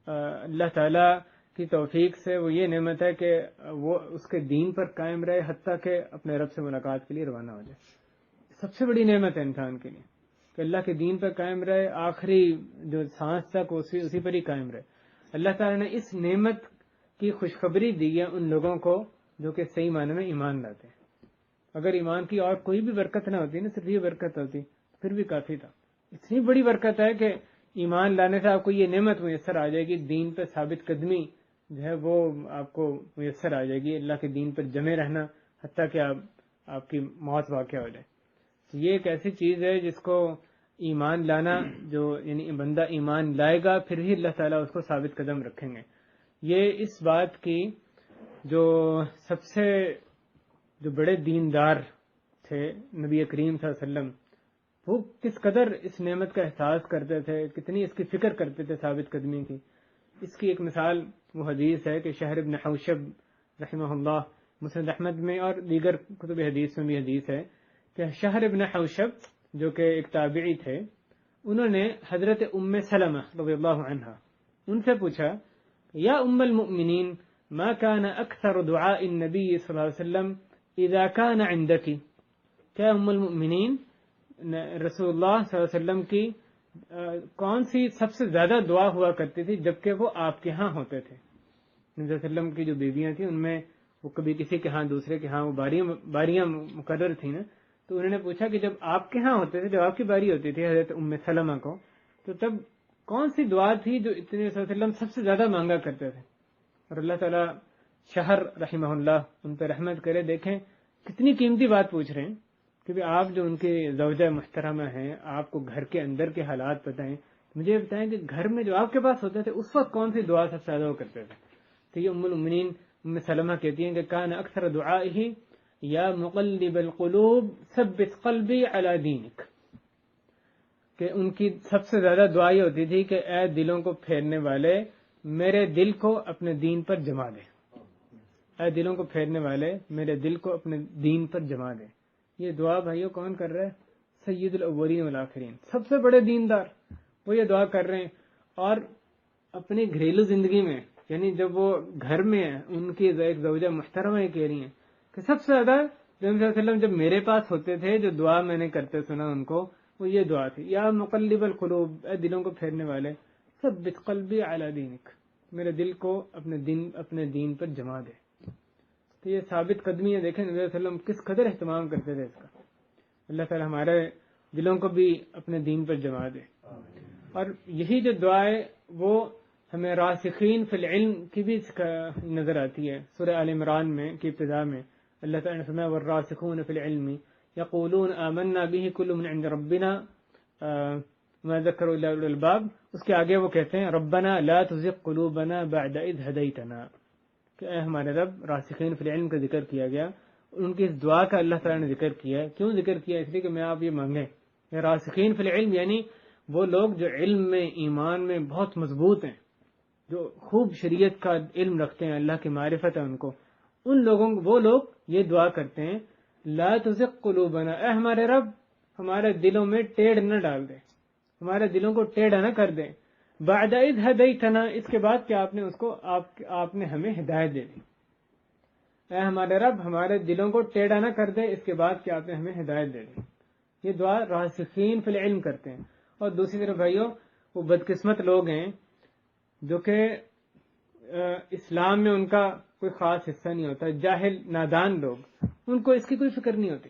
اللہ تعالیٰ کی توفیق سے وہ یہ نعمت ہے کہ وہ اس کے دین پر قائم رہے حتیٰ کہ اپنے رب سے ملاقات کے لیے روانہ ہو جائے. سب سے بڑی نعمت ہے انسان کے لیے کہ اللہ کے دین پر قائم رہے آخری جو سانس تک اسی پر ہی قائم رہے. اللہ تعالیٰ نے اس نعمت کی خوشخبری دی ہے ان لوگوں کو جو کہ صحیح معنی میں ایمان لاتے ہیں. اگر ایمان کی اور کوئی بھی برکت نہ ہوتی نا صرف یہ برکت ہوتی پھر بھی کافی تھا. اتنی بڑی برکت ہے کہ ایمان لانے سے آپ کو یہ نعمت میسر آ جائے گی دین پہ ثابت قدمی جو ہے وہ آپ کو میسر آ جائے گی اللہ کے دین پر جمے رہنا حتیٰ کہ آپ کی موت واقع ہو جائے. یہ ایک ایسی چیز ہے جس کو ایمان لانا جو یعنی بندہ ایمان لائے گا پھر ہی اللہ تعالیٰ اس کو ثابت قدم رکھیں گے. یہ اس بات کی جو سب سے جو بڑے دیندار تھے نبی کریم صلی اللہ علیہ وسلم وہ کس قدر اس نعمت کا احساس کرتے تھے کتنی اس کی فکر کرتے تھے ثابت قدمی کی. اس کی ایک مثال وہ حدیث ہے کہ شہر ابن حوشب رحمہ اللہ مسند احمد میں اور دیگر کتب حدیث میں بھی حدیث ہے کہ شہر ابن حوشب جو کہ ایک تابعی تھے انہوں نے حضرت ام سلمہ رضی اللہ عنہا ان سے پوچھا یا ام المؤمنین ما كان اکثر دعاء النبی صلی اللہ علیہ وسلم اذا كان عندك کیا ام المؤمنین رسول اللہ صلی اللہ علیہ وسلم کی کون سی سب سے زیادہ دعا ہوا کرتی تھی جبکہ وہ آپ کے ہاں ہوتے تھے. نبی صلی اللہ علیہ وسلم کی جو بیویاں تھیں ان میں وہ کبھی کسی کے ہاں دوسرے کے ہاں وہ باریاں مقرر تھیں نا. تو انہوں نے پوچھا کہ جب آپ کے ہاں ہوتے تھے جب آپ کی باری ہوتی تھی حضرت ام سلمہ کو تو تب کون سی دعا تھی جو اتنے صلی اللہ علیہ وسلم سب سے زیادہ مانگا کرتے تھے. اور اللہ تعالیٰ شہر رحمہ اللہ ان پہ رحمت کرے. دیکھیں کتنی قیمتی بات پوچھ رہے ہیں کہ آپ جو ان کے زوجہ محترمہ ہیں آپ کو گھر کے اندر کے حالات پتہ ہیں مجھے بتائیں کہ گھر میں جو آپ کے پاس ہوتے تھے اس وقت کون سی دعا سب سے زیادہ وہ کرتے تھے. تو یہ ام المؤمنین ام سلمہ کہتی ہیں کہ کان اکثر دعائہ یا مقلب القلوب ثبت قلبی علی دینک کہ ان کی سب سے زیادہ دعا یہ ہوتی تھی کہ اے دلوں کو پھیرنے والے میرے دل کو اپنے دین پر جما دے. اے دلوں کو پھیرنے والے میرے دل کو اپنے دین پر جما دے. یہ دعا بھائیوں کون کر رہا ہے سید الاولین والآخرین سب سے بڑے دیندار وہ یہ دعا کر رہے ہیں. اور اپنی گھریلو زندگی میں یعنی جب وہ گھر میں ہیں ان کی ایک زوجہ محترمہ یہ کہہ رہی ہیں کہ سب سے زیادہ صلی اللہ علیہ وسلم جب میرے پاس ہوتے تھے جو دعا میں نے کرتے سنا ان کو وہ یہ دعا تھی یا مقلب القلوب اے دلوں کو پھیرنے والے ثبت قلبی علی دینک میرے دل کو اپنے دین پر جما دے. تو یہ ثابت قدمی ہے. دیکھیں نبی صلی اللہ علیہ وسلم کس قدر اہتمام کرتے تھے اس کا. اللہ تعالی ہمارے دلوں کو بھی اپنے دین پر جما دے. اور یہی جو دعا ہے وہ ہمیں راسخین فی العلم کی بھی نظر آتی ہے. سورہ آل عمران میں کی ابتدا میں اللہ تعالیٰ نے فرمایا والراسخون فی العلم یقولون آمنا به کل من عند ربنا ما ذکر الا اولو الالباب. اس کے آگے وہ کہتے ہیں ربنا لا تزغ قلوبنا بعد اذ ہدیتنا، کہ اے ہمارے رب. راسخین فی العلم کا ذکر کیا گیا، ان کی اس دعا کا اللہ تعالیٰ نے ذکر کیا ہے. کیوں ذکر کیا؟ اس لیے کہ میں آپ یہ مانگیں. راسخین فی العلم یعنی وہ لوگ جو علم میں ایمان میں بہت مضبوط ہیں، جو خوب شریعت کا علم رکھتے ہیں، اللہ کی معرفت ہے ان کو، ان لوگوں وہ لوگ یہ دعا کرتے ہیں لا تزغ قلوبنا، اے ہمارے رب ہمارے دلوں میں ٹیڑھ نہ ڈال دے، ہمارے دلوں کو ٹیڑھا نہ کر دے. بعد اذ ہدیتنا، اس کے بعد کہ آپ نے اس کو آپ نے ہمیں ہدایت دے دی. اے ہمارے رب ہمارے دلوں کو ٹیڑھا نہ کر دے، اس کے بعد کہ آپ نے ہمیں ہدایت دے دی. یہ دعا راسخین فی العلم کرتے ہیں. اور دوسری طرف بھائیو، وہ بدقسمت لوگ ہیں جو کہ اسلام میں ان کا کوئی خاص حصہ نہیں ہوتا، جاہل نادان لوگ، ان کو اس کی کوئی فکر نہیں ہوتی.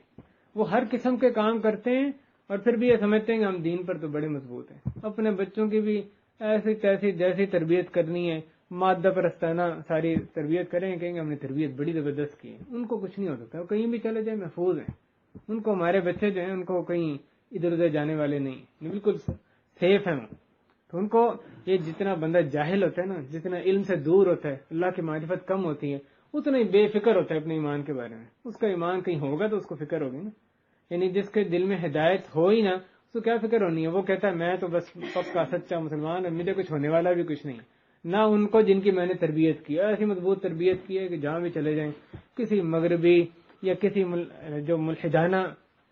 وہ ہر قسم کے کام کرتے ہیں اور پھر بھی یہ سمجھتے ہیں کہ ہم دین پر تو بڑے مضبوط ہیں. اپنے بچوں کی بھی ایسی تیسی جیسی تربیت کرنی ہے، مادہ پرستانہ ساری تربیت کریں، کہیں گے ہم نے تربیت بڑی زبردست کی ہے. ان کو کچھ نہیں ہو سکتا، وہ کہیں بھی چلے جائیں محفوظ ہیں. ان کو ہمارے بچے جو ہیں ان کو کہیں ادھر ادھر جانے والے نہیں، بالکل سیف ہیں وہ. تو ان کو یہ جتنا بندہ جاہل ہوتا ہے نا، جتنا علم سے دور ہوتا ہے، اللہ کی معرفت کم ہوتی ہے، اتنا ہی بے فکر ہوتا ہے اپنے ایمان کے بارے میں. اس کا ایمان کہیں ہوگا تو اس کو فکر ہوگی نا. یعنی جس کے دل میں ہدایت ہو ہی نا، اس کو کیا فکر ہونی ہے؟ وہ کہتا ہے میں تو بس پکا سچا مسلمان، مجھے کچھ ہونے والا بھی کچھ نہیں. نہ ان کو جن کی میں نے تربیت کی، ایسی مضبوط تربیت کی ہے کہ جہاں بھی چلے جائیں، کسی مغربی یا کسی جو ملحدانہ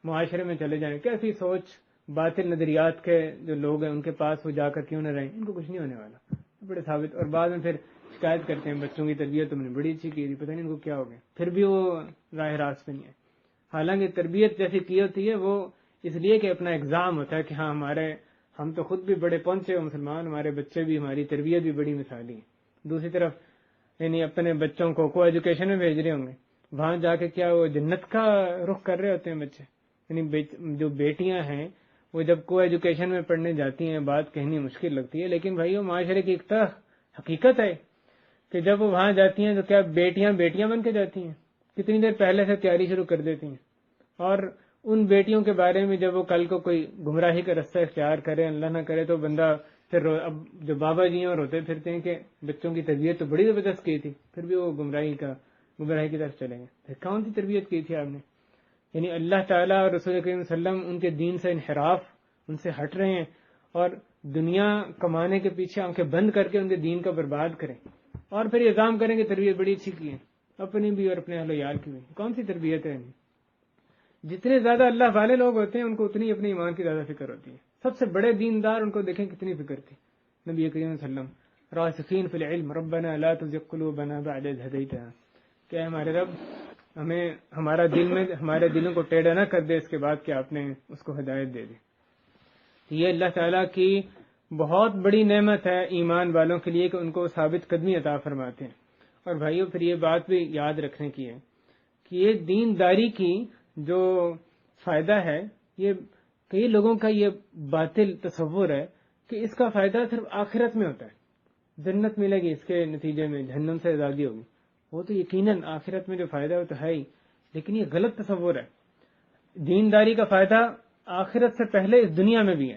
معاشرے میں چلے جائیں، کیسی سوچ باطل نظریات کے جو لوگ ہیں ان کے پاس وہ جا کر کیوں نہ رہیں، ان کو کچھ نہیں ہونے والا. بڑے ثابت. اور بعد میں پھر شکایت کرتے ہیں بچوں کی تربیت تم نے بڑی اچھی کی تھی، پتہ نہیں ان کو کیا ہو گیا، پھر بھی وہ راہ راست پہ نہیں ہے. حالانکہ تربیت جیسی کی ہوتی ہے وہ اس لیے کہ اپنا ایگزام ہوتا ہے کہ ہاں ہم تو خود بھی بڑے پہنچے ہوئے مسلمان، ہمارے بچے بھی، ہماری تربیت بھی بڑی مثالی ہے. دوسری طرف یعنی اپنے بچوں کو ایجوکیشن میں بھیج رہے ہوں گے، وہاں جا کے کیا وہ جنت کا رخ کر رہے ہوتے ہیں بچے. یعنی جو بیٹیاں ہیں وہ جب ایجوکیشن میں پڑھنے جاتی ہیں، بات کہنی مشکل لگتی ہے، لیکن بھائیو معاشرے کی ایک حقیقت ہے کہ جب وہ وہاں جاتی ہیں تو کیا بیٹیاں بن کے جاتی ہیں، کتنی دیر پہلے سے تیاری شروع کر دیتی ہیں. اور ان بیٹیوں کے بارے میں جب وہ کل کو کوئی گمراہی کا رستہ اختیار کرے، اللہ نہ کرے، تو بندہ پھر اب جو بابا جی ہیں اور روتے پھرتے ہیں کہ بچوں کی تربیت تو بڑی زبردست کی تھی، پھر بھی وہ گمراہی کی طرف چلیں گے. پھر کون سی تربیت کی تھی آپ نے؟ یعنی اللہ تعالیٰ اور رسول کریم صلی اللہ علیہ وسلم ان کے دین سے انحراف، ان سے ہٹ رہے ہیں اور دنیا کمانے کے پیچھے آنکھیں بند کر کے ان کے دین کا برباد کریں، اور پھر الزام کریں کہ تربیت بڑی اچھی کی ہے اپنی بھی اور اپنے اہل و عیال کی بھی. کون سی تربیت ہے؟ جتنے زیادہ اللہ والے لوگ ہوتے ہیں ان کو اتنی اپنے ایمان کی زیادہ فکر ہوتی ہے. سب سے بڑے دیندار ان کو دیکھیں کتنی فکر تھی. نبی کریم صلی اللہ علیہ وسلم راسخین فی العلم ربنا لا تزغ قلوبنا بعد اذ ہدیتنا، کہ ہمارے رب ہمارے دلوں کو ٹیڑھا نہ کر دے اس کے بعد کہ آپ نے اس کو ہدایت دے دی. یہ اللہ تعالیٰ کی بہت بڑی نعمت ہے ایمان والوں کے لیے کہ ان کو ثابت قدمی عطا فرماتے ہیں. اور بھائیو پھر یہ بات بھی یاد رکھنے کی ہے کہ یہ دینداری کی جو فائدہ ہے، یہ کئی لوگوں کا یہ باطل تصور ہے کہ اس کا فائدہ صرف آخرت میں ہوتا ہے، جنت ملے گی اس کے نتیجے میں، جہنم سے آزادی ہوگی. وہ تو یقیناً آخرت میں جو فائدہ ہے وہ تو ہے ہی، لیکن یہ غلط تصور ہے. دینداری کا فائدہ آخرت سے پہلے اس دنیا میں بھی ہے.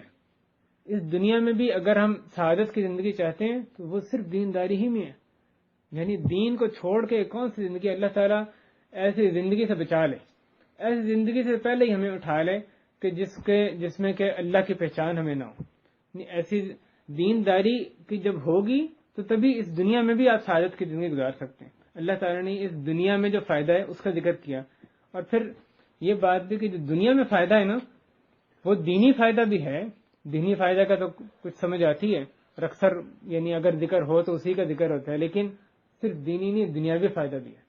اس دنیا میں بھی اگر ہم سعادت کی زندگی چاہتے ہیں تو وہ صرف دینداری ہی میں ہے. یعنی دین کو چھوڑ کے کون سی زندگی؟ اللہ تعالیٰ ایسی زندگی سے بچا لے، ایسی زندگی سے پہلے ہی ہمیں اٹھا لے کہ جس میں کہ اللہ کی پہچان ہمیں نہ ہو. ایسی دینداری کی جب ہوگی تو تبھی اس دنیا میں بھی آپ سعادت کی زندگی گزار سکتے ہیں. اللہ تعالیٰ نے اس دنیا میں جو فائدہ ہے اس کا ذکر کیا، اور پھر یہ بات بھی کہ جو دنیا میں فائدہ ہے نا وہ دینی فائدہ بھی ہے. دینی فائدہ کا تو کچھ سمجھ آتی ہے، اور اکثر یعنی اگر ذکر ہو تو اسی کا ذکر ہوتا ہے، لیکن صرف دینی نہیں، دنیاوی فائدہ بھی ہے.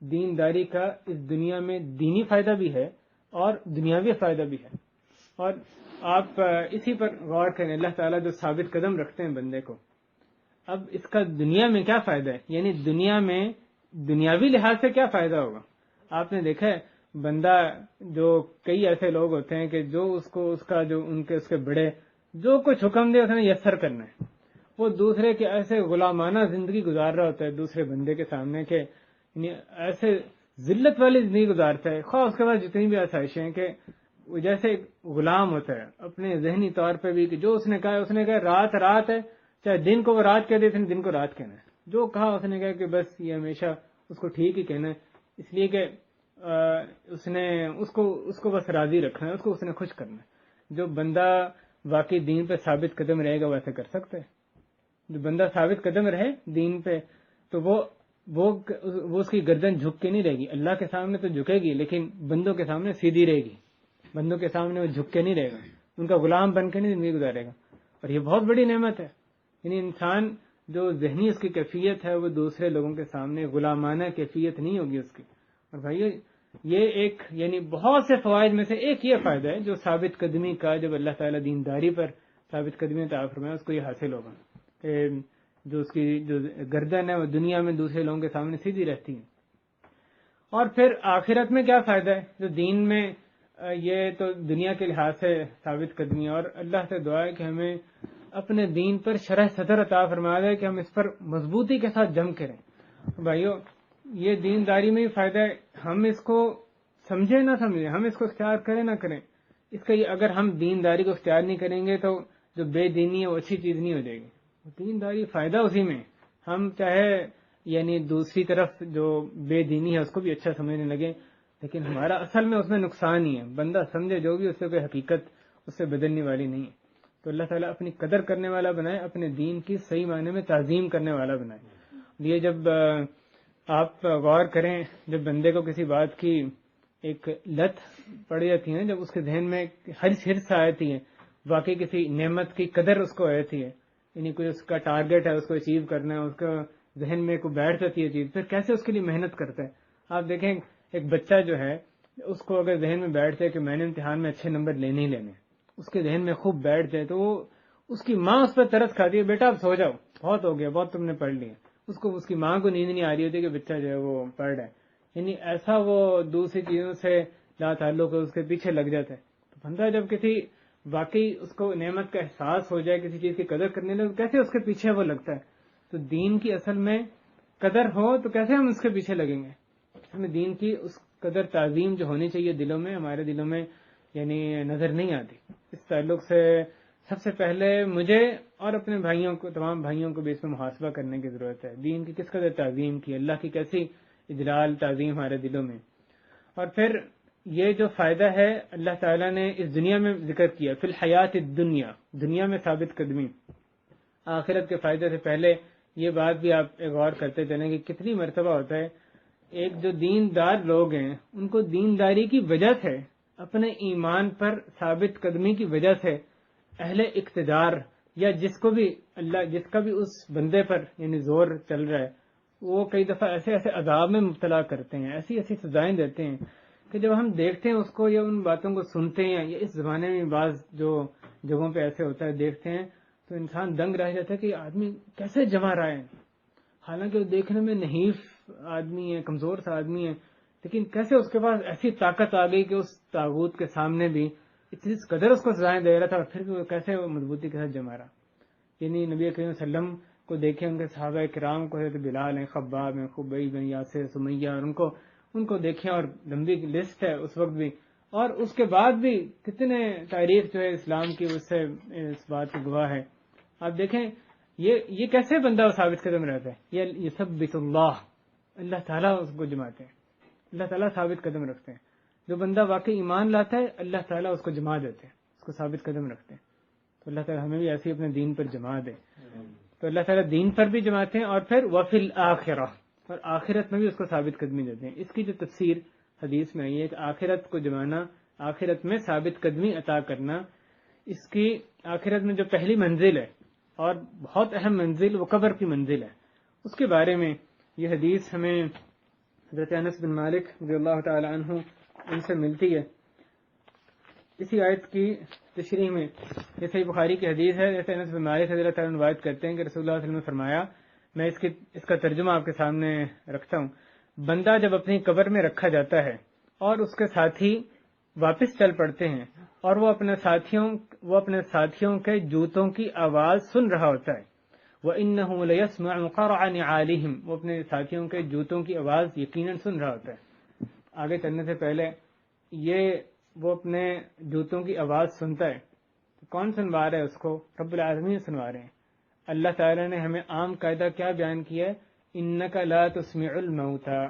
دینداری کا اس دنیا میں دینی فائدہ بھی ہے اور دنیاوی فائدہ بھی ہے. اور آپ اسی پر غور کریں، اللہ تعالیٰ جو ثابت قدم رکھتے ہیں بندے کو، اب اس کا دنیا میں کیا فائدہ ہے؟ یعنی دنیا میں دنیاوی لحاظ سے کیا فائدہ ہوگا؟ آپ نے دیکھا ہے بندہ جو کئی ایسے لوگ ہوتے ہیں کہ جو اس کے بڑے جو کچھ حکم دے اس نے یسر کرنا ہے، وہ دوسرے کے ایسے غلامانہ زندگی گزار رہا ہوتا ہے دوسرے بندے کے سامنے کہ یعنی ایسے ذلت والی زندگی گزارتا ہے، خواہ اس کے پاس جتنی بھی آسائشیں ہیں، کہ وہ جیسے ایک غلام ہوتا ہے اپنے ذہنی طور پہ بھی، کہ جو اس نے کہا رات رات ہے، چاہے دن کو وہ رات کہہ دے، دن کو رات کہنا ہے، جو کہا اس نے کہا کہ بس یہ ہمیشہ اس کو ٹھیک ہی کہنا ہے، اس لیے کہ اس کو بس راضی رکھنا ہے، اس نے خوش کرنا ہے۔ جو بندہ واقعی دین پہ ثابت قدم رہے گا ویسے کر سکتا ہے، جو بندہ ثابت قدم رہے دین پہ تو وہ اس کی گردن جھک کے نہیں رہے گی، اللہ کے سامنے تو جھکے گی لیکن بندوں کے سامنے سیدھی رہے گی، بندوں کے سامنے وہ جھک کے نہیں رہے گا، ان کا غلام بن کے نہیں زندگی گزارے گا، اور یہ بہت بڑی نعمت ہے۔ یعنی انسان جو ذہنی اس کی کیفیت ہے وہ دوسرے لوگوں کے سامنے غلامانہ کیفیت نہیں ہوگی اس کی۔ اور بھائی یہ ایک یعنی بہت سے فوائد میں سے ایک یہ فائدہ ہے جو ثابت قدمی کا، جب اللہ تعالیٰ دینداری پر ثابت قدمی عطا فرمائے اس کو یہ حاصل ہوگا کہ جو اس کی جو گردن ہے وہ دنیا میں دوسرے لوگوں کے سامنے سیدھی رہتی ہے۔ اور پھر آخرت میں کیا فائدہ ہے؟ جو دین میں یہ تو دنیا کے لحاظ سے ثابت قدمی، اور اللہ سے دعا ہے کہ ہمیں اپنے دین پر شرح صدر عطا فرما دے کہ ہم اس پر مضبوطی کے ساتھ جم کریں۔ بھائیو یہ دینداری میں ہی فائدہ ہے، ہم اس کو سمجھے نہ سمجھیں، ہم اس کو اختیار کریں نہ کریں، اس کا یہ اگر ہم دینداری کو اختیار نہیں کریں گے تو جو بے دینی ہے وہ اچھی چیز نہیں ہو جائے گی۔ دینداری فائدہ اسی میں، ہم چاہے یعنی دوسری طرف جو بے دینی ہے اس کو بھی اچھا سمجھنے لگے، لیکن ہمارا اصل میں اس میں نقصان ہی ہے، بندہ سمجھے جو بھی اس سے کوئی حقیقت اس سے بدلنے والی نہیں ہے۔ تو اللہ تعالیٰ اپنی قدر کرنے والا بنائے، اپنے دین کی صحیح معنی میں تعظیم کرنے والا بنائے۔ یہ جب آپ غور کریں، جب بندے کو کسی بات کی ایک لت پڑ جاتی ہے، جب اس کے ذہن میں ہرس آتی ہے، واقعی کسی نعمت کی قدر اس کو آتی ہے، یعنی کوئی اس کا ٹارگٹ ہے اس کو اچیو کرنا ہے، اس کا ذہن میں کو بیٹھ جاتی ہے چیز، پھر کیسے اس کے لیے محنت کرتا ہے۔ آپ دیکھیں ایک بچہ جو ہے اس کو اگر ذہن میں بیٹھ جائے کہ میں نے امتحان میں اچھے نمبر لینے ہی لینے، اس کے ذہن میں خوب بیٹھ جائے تو وہ اس کی ماں اس پر ترس کھاتی ہے، بیٹا اب سو جاؤ، بہت ہو گیا، بہت تم نے پڑھ لیا، اس کی ماں کو نیند نہیں آ رہی ہوتی کہ بچہ جو ہے وہ پڑھ رہا ہے، یعنی ایسا وہ دوسری چیزوں سے لا تعلق اس کے پیچھے لگ جاتا ہے۔ تو بندہ جب کسی واقعی اس کو نعمت کا احساس ہو جائے، کسی چیز کی قدر کرنے لگے، کیسے اس کے پیچھے وہ لگتا ہے۔ تو دین کی اصل میں قدر ہو تو کیسے ہم اس کے پیچھے لگیں گے؟ ہمیں دین کی اس قدر تعظیم جو ہونی چاہیے دلوں میں، ہمارے دلوں میں یعنی نظر نہیں آتی۔ اس تعلق سے سب سے پہلے مجھے اور اپنے بھائیوں کو، تمام بھائیوں کو بھی اس میں محاسبہ کرنے کی ضرورت ہے، دین کی کس قدر تعظیم کی، اللہ کی کیسی اجلال تعظیم ہمارے دلوں میں۔ اور پھر یہ جو فائدہ ہے اللہ تعالیٰ نے اس دنیا میں ذکر کیا، فی الحیات الدنیا، دنیا میں ثابت قدمی۔ آخرت کے فائدے سے پہلے یہ بات بھی آپ غور کرتے چلیں کہ کتنی مرتبہ ہوتا ہے ایک جو دیندار لوگ ہیں ان کو دینداری کی وجہ سے، اپنے ایمان پر ثابت قدمی کی وجہ سے اہل اقتدار یا جس کا بھی اس بندے پر یعنی زور چل رہا ہے، وہ کئی دفعہ ایسے عذاب میں مبتلا کرتے ہیں، ایسی سزائیں دیتے ہیں کہ جب ہم دیکھتے ہیں اس کو یا ان باتوں کو سنتے ہیں، یا اس زمانے میں بعض جو جگہوں پہ ایسے ہوتا ہے دیکھتے ہیں تو انسان دنگ رہ جاتا ہے کہ یہ آدمی کیسے جمع رہا ہے، حالانکہ وہ دیکھنے میں نحیف آدمی ہے، کمزور سا آدمی ہے، لیکن کیسے اس کے پاس ایسی طاقت آ گئی کہ اس طاغوت کے سامنے بھی اتنی قدر اس کو سزائیں دے رہا تھا، اور پھر بھی وہ کیسے مضبوطی کے ساتھ جمع رہا۔ یعنی نبی کریم صلی اللہ علیہ وسلم کو دیکھیں، ان کے صحابہ کرام کو، حضرت بلال ہیں، خباب ہیں، خبیب ہیں، یاسر، سمیہ، اور ان کو دیکھیں، اور لمبی لسٹ ہے اس وقت بھی، اور اس کے بعد بھی کتنے تاریخ جو ہے اسلام کی اس سے اس بات کی گواہ ہے۔ آپ دیکھیں یہ کیسے بندہ ثابت قدم رہتا ہے، یہ سب اللہ تعالیٰ اس کو جماتے ہیں، اللہ تعالیٰ ثابت قدم رکھتے ہیں۔ جو بندہ واقعی ایمان لاتا ہے اللہ تعالیٰ اس کو جما دیتے ہیں، اس کو ثابت قدم رکھتے ہیں۔ تو اللہ تعالیٰ ہمیں بھی ایسے اپنے دین پر جما دے۔ تو اللہ تعالیٰ دین پر بھی جماتے ہیں، اور پھر وفی الآخرہ، اور آخرت میں بھی اس کو ثابت قدمی دیتے ہیں۔ اس کی جو تفسیر حدیث میں آئی ہے کہ آخرت کو جمانا، آخرت میں ثابت قدمی عطا کرنا، اس کی آخرت میں جو پہلی منزل ہے اور بہت اہم منزل وہ قبر کی منزل ہے، اس کے بارے میں یہ حدیث ہمیں حضرت انس بن مالک رضی اللہ تعالی عنہ ان سے ملتی ہے۔ اسی آیت کی تشریح میں یہ صحیح بخاری کی حدیث ہے، جیسے انس بن مالک رضی اللہ تعالی عنہ روایت کرتے ہیں کہ رسول اللہ صلی اللہ علیہ وسلم نے فرمایا، میں اس کا ترجمہ آپ کے سامنے رکھتا ہوں، بندہ جب اپنی قبر میں رکھا جاتا ہے اور اس کے ساتھی واپس چل پڑتے ہیں اور وہ اپنے ساتھیوں کے جوتوں کی آواز سن رہا ہوتا ہے، وَإِنَّهُ لَيَسْمَعُ قَرْعَ نِعَالِهِمْ، وہ اپنے ساتھیوں کے جوتوں کی آواز یقیناً سن رہا ہوتا ہے. آگے چلنے سے پہلے وہ اپنے جوتوں کی آواز سنتا ہے. کون سنوا رہا ہے اس کو؟ رب العالمین سنوا رہے ہیں. اللہ تعالیٰ نے ہمیں عام قاعدہ کیا بیان کیا ہے؟ اِنَّكَ لَا تُسْمِعُ الْمَوْتَى،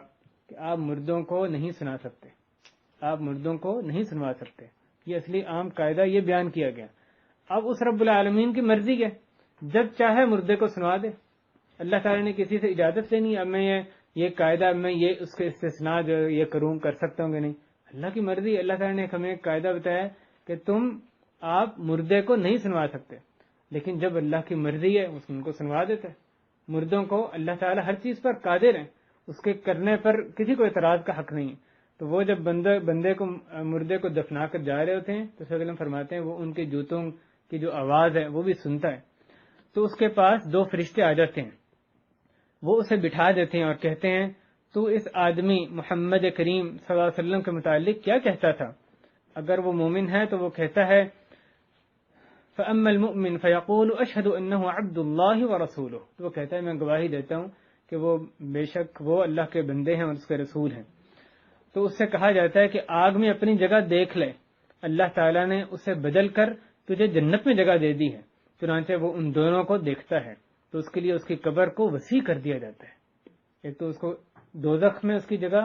کہ آپ مردوں کو نہیں سنا سکتے، آپ مردوں کو نہیں سنوا سکتے. یہ اصلی عام قاعدہ یہ بیان کیا گیا. اب اس رب العالمین کی مرضی ہے، جب چاہے مردے کو سنوا دے. اللہ تعالیٰ نے کسی سے اجازت لینی اب میں یہ قاعدہ میں یہ اس کے استثناء جو یہ کر سکتا ہوں کہ نہیں. اللہ کی مرضی. اللہ تعالیٰ نے ہمیں ایک قاعدہ بتایا کہ آپ مردے کو نہیں سنوا سکتے، لیکن جب اللہ کی مرضی ہے ان کو سنوا دیتا ہے. مردوں کو اللہ تعالیٰ ہر چیز پر قادر ہے، اس کے کرنے پر کسی کو اعتراض کا حق نہیں ہے. تو وہ جب مردے کو دفنا کر جا رہے ہوتے ہیں تو صلی اللہ علیہ وسلم فرماتے ہیں وہ ان کے جوتوں کی جو آواز ہے وہ بھی سنتا ہے. تو اس کے پاس 2 فرشتے آ جاتے ہیں، وہ اسے بٹھا دیتے ہیں اور کہتے ہیں تو اس آدمی محمد کریم صلی اللہ علیہ وسلم کے متعلق کیا کہتا تھا؟ اگر وہ مومن ہے تو وہ کہتا ہے فَأَمَّا الْمُؤْمِنُ فَيَقُولُ أَشْهَدُ أَنَّهُ عَبْدُ اللَّهِ وَرَسُولُهُ، تو وہ کہتا ہے میں گواہی دیتا ہوں کہ وہ بے شک وہ اللہ کے بندے ہیں اور اس کے رسول ہیں. تو اس سے کہا جاتا ہے کہ آگ میں اپنی جگہ دیکھ لے، اللہ تعالیٰ نے اسے بدل کر تجھے جنت میں جگہ دے دی ہے. چنانچہ وہ ان دونوں کو دیکھتا ہے تو اس کے لیے اس کی قبر کو وسیع کر دیا جاتا ہے. ایک تو اس کو دوزخ میں اس کی جگہ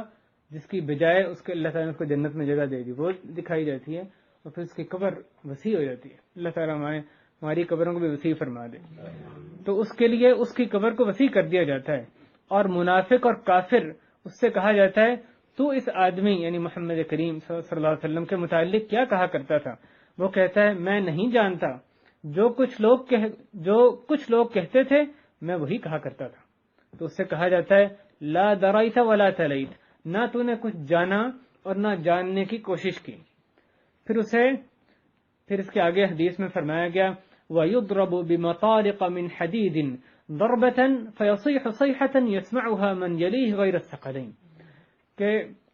جس کی بجائے اس کے اللہ تعالیٰ نے اس کو جنت میں جگہ دے دی وہ دکھائی جاتی ہے، اور پھر اس کی قبر وسیع ہو جاتی ہے. اللہ تعالیٰ ہماری قبروں کو بھی وسیع فرما دے. تو اس کے لیے اس کی قبر کو وسیع کر دیا جاتا ہے. اور منافق اور کافر اس سے کہا جاتا ہے تو اس آدمی یعنی محمد کریم صلی اللہ علیہ وسلم کے متعلق کیا کہا کرتا تھا؟ وہ کہتا ہے میں نہیں جانتا، جو کچھ لوگ کہتے تھے میں وہی کہا کرتا تھا. تو اس سے کہا جاتا ہے لا درائت ولا تلیت، نہ تو نے کچھ جانا اور نہ جاننے کی کوشش کی. پھر اس کے آگے حدیث میں فرمایا گیا وَيُضْرَبُ بِمَطَارِقَ مِنْ حَدِيدٍ ضَرْبَةً فَيَصِيحُ صَيْحَةً يَسْمَعُهَا مَنْ يَلِيهِ غَيْرَ الثَّقَلَيْنِ، کہ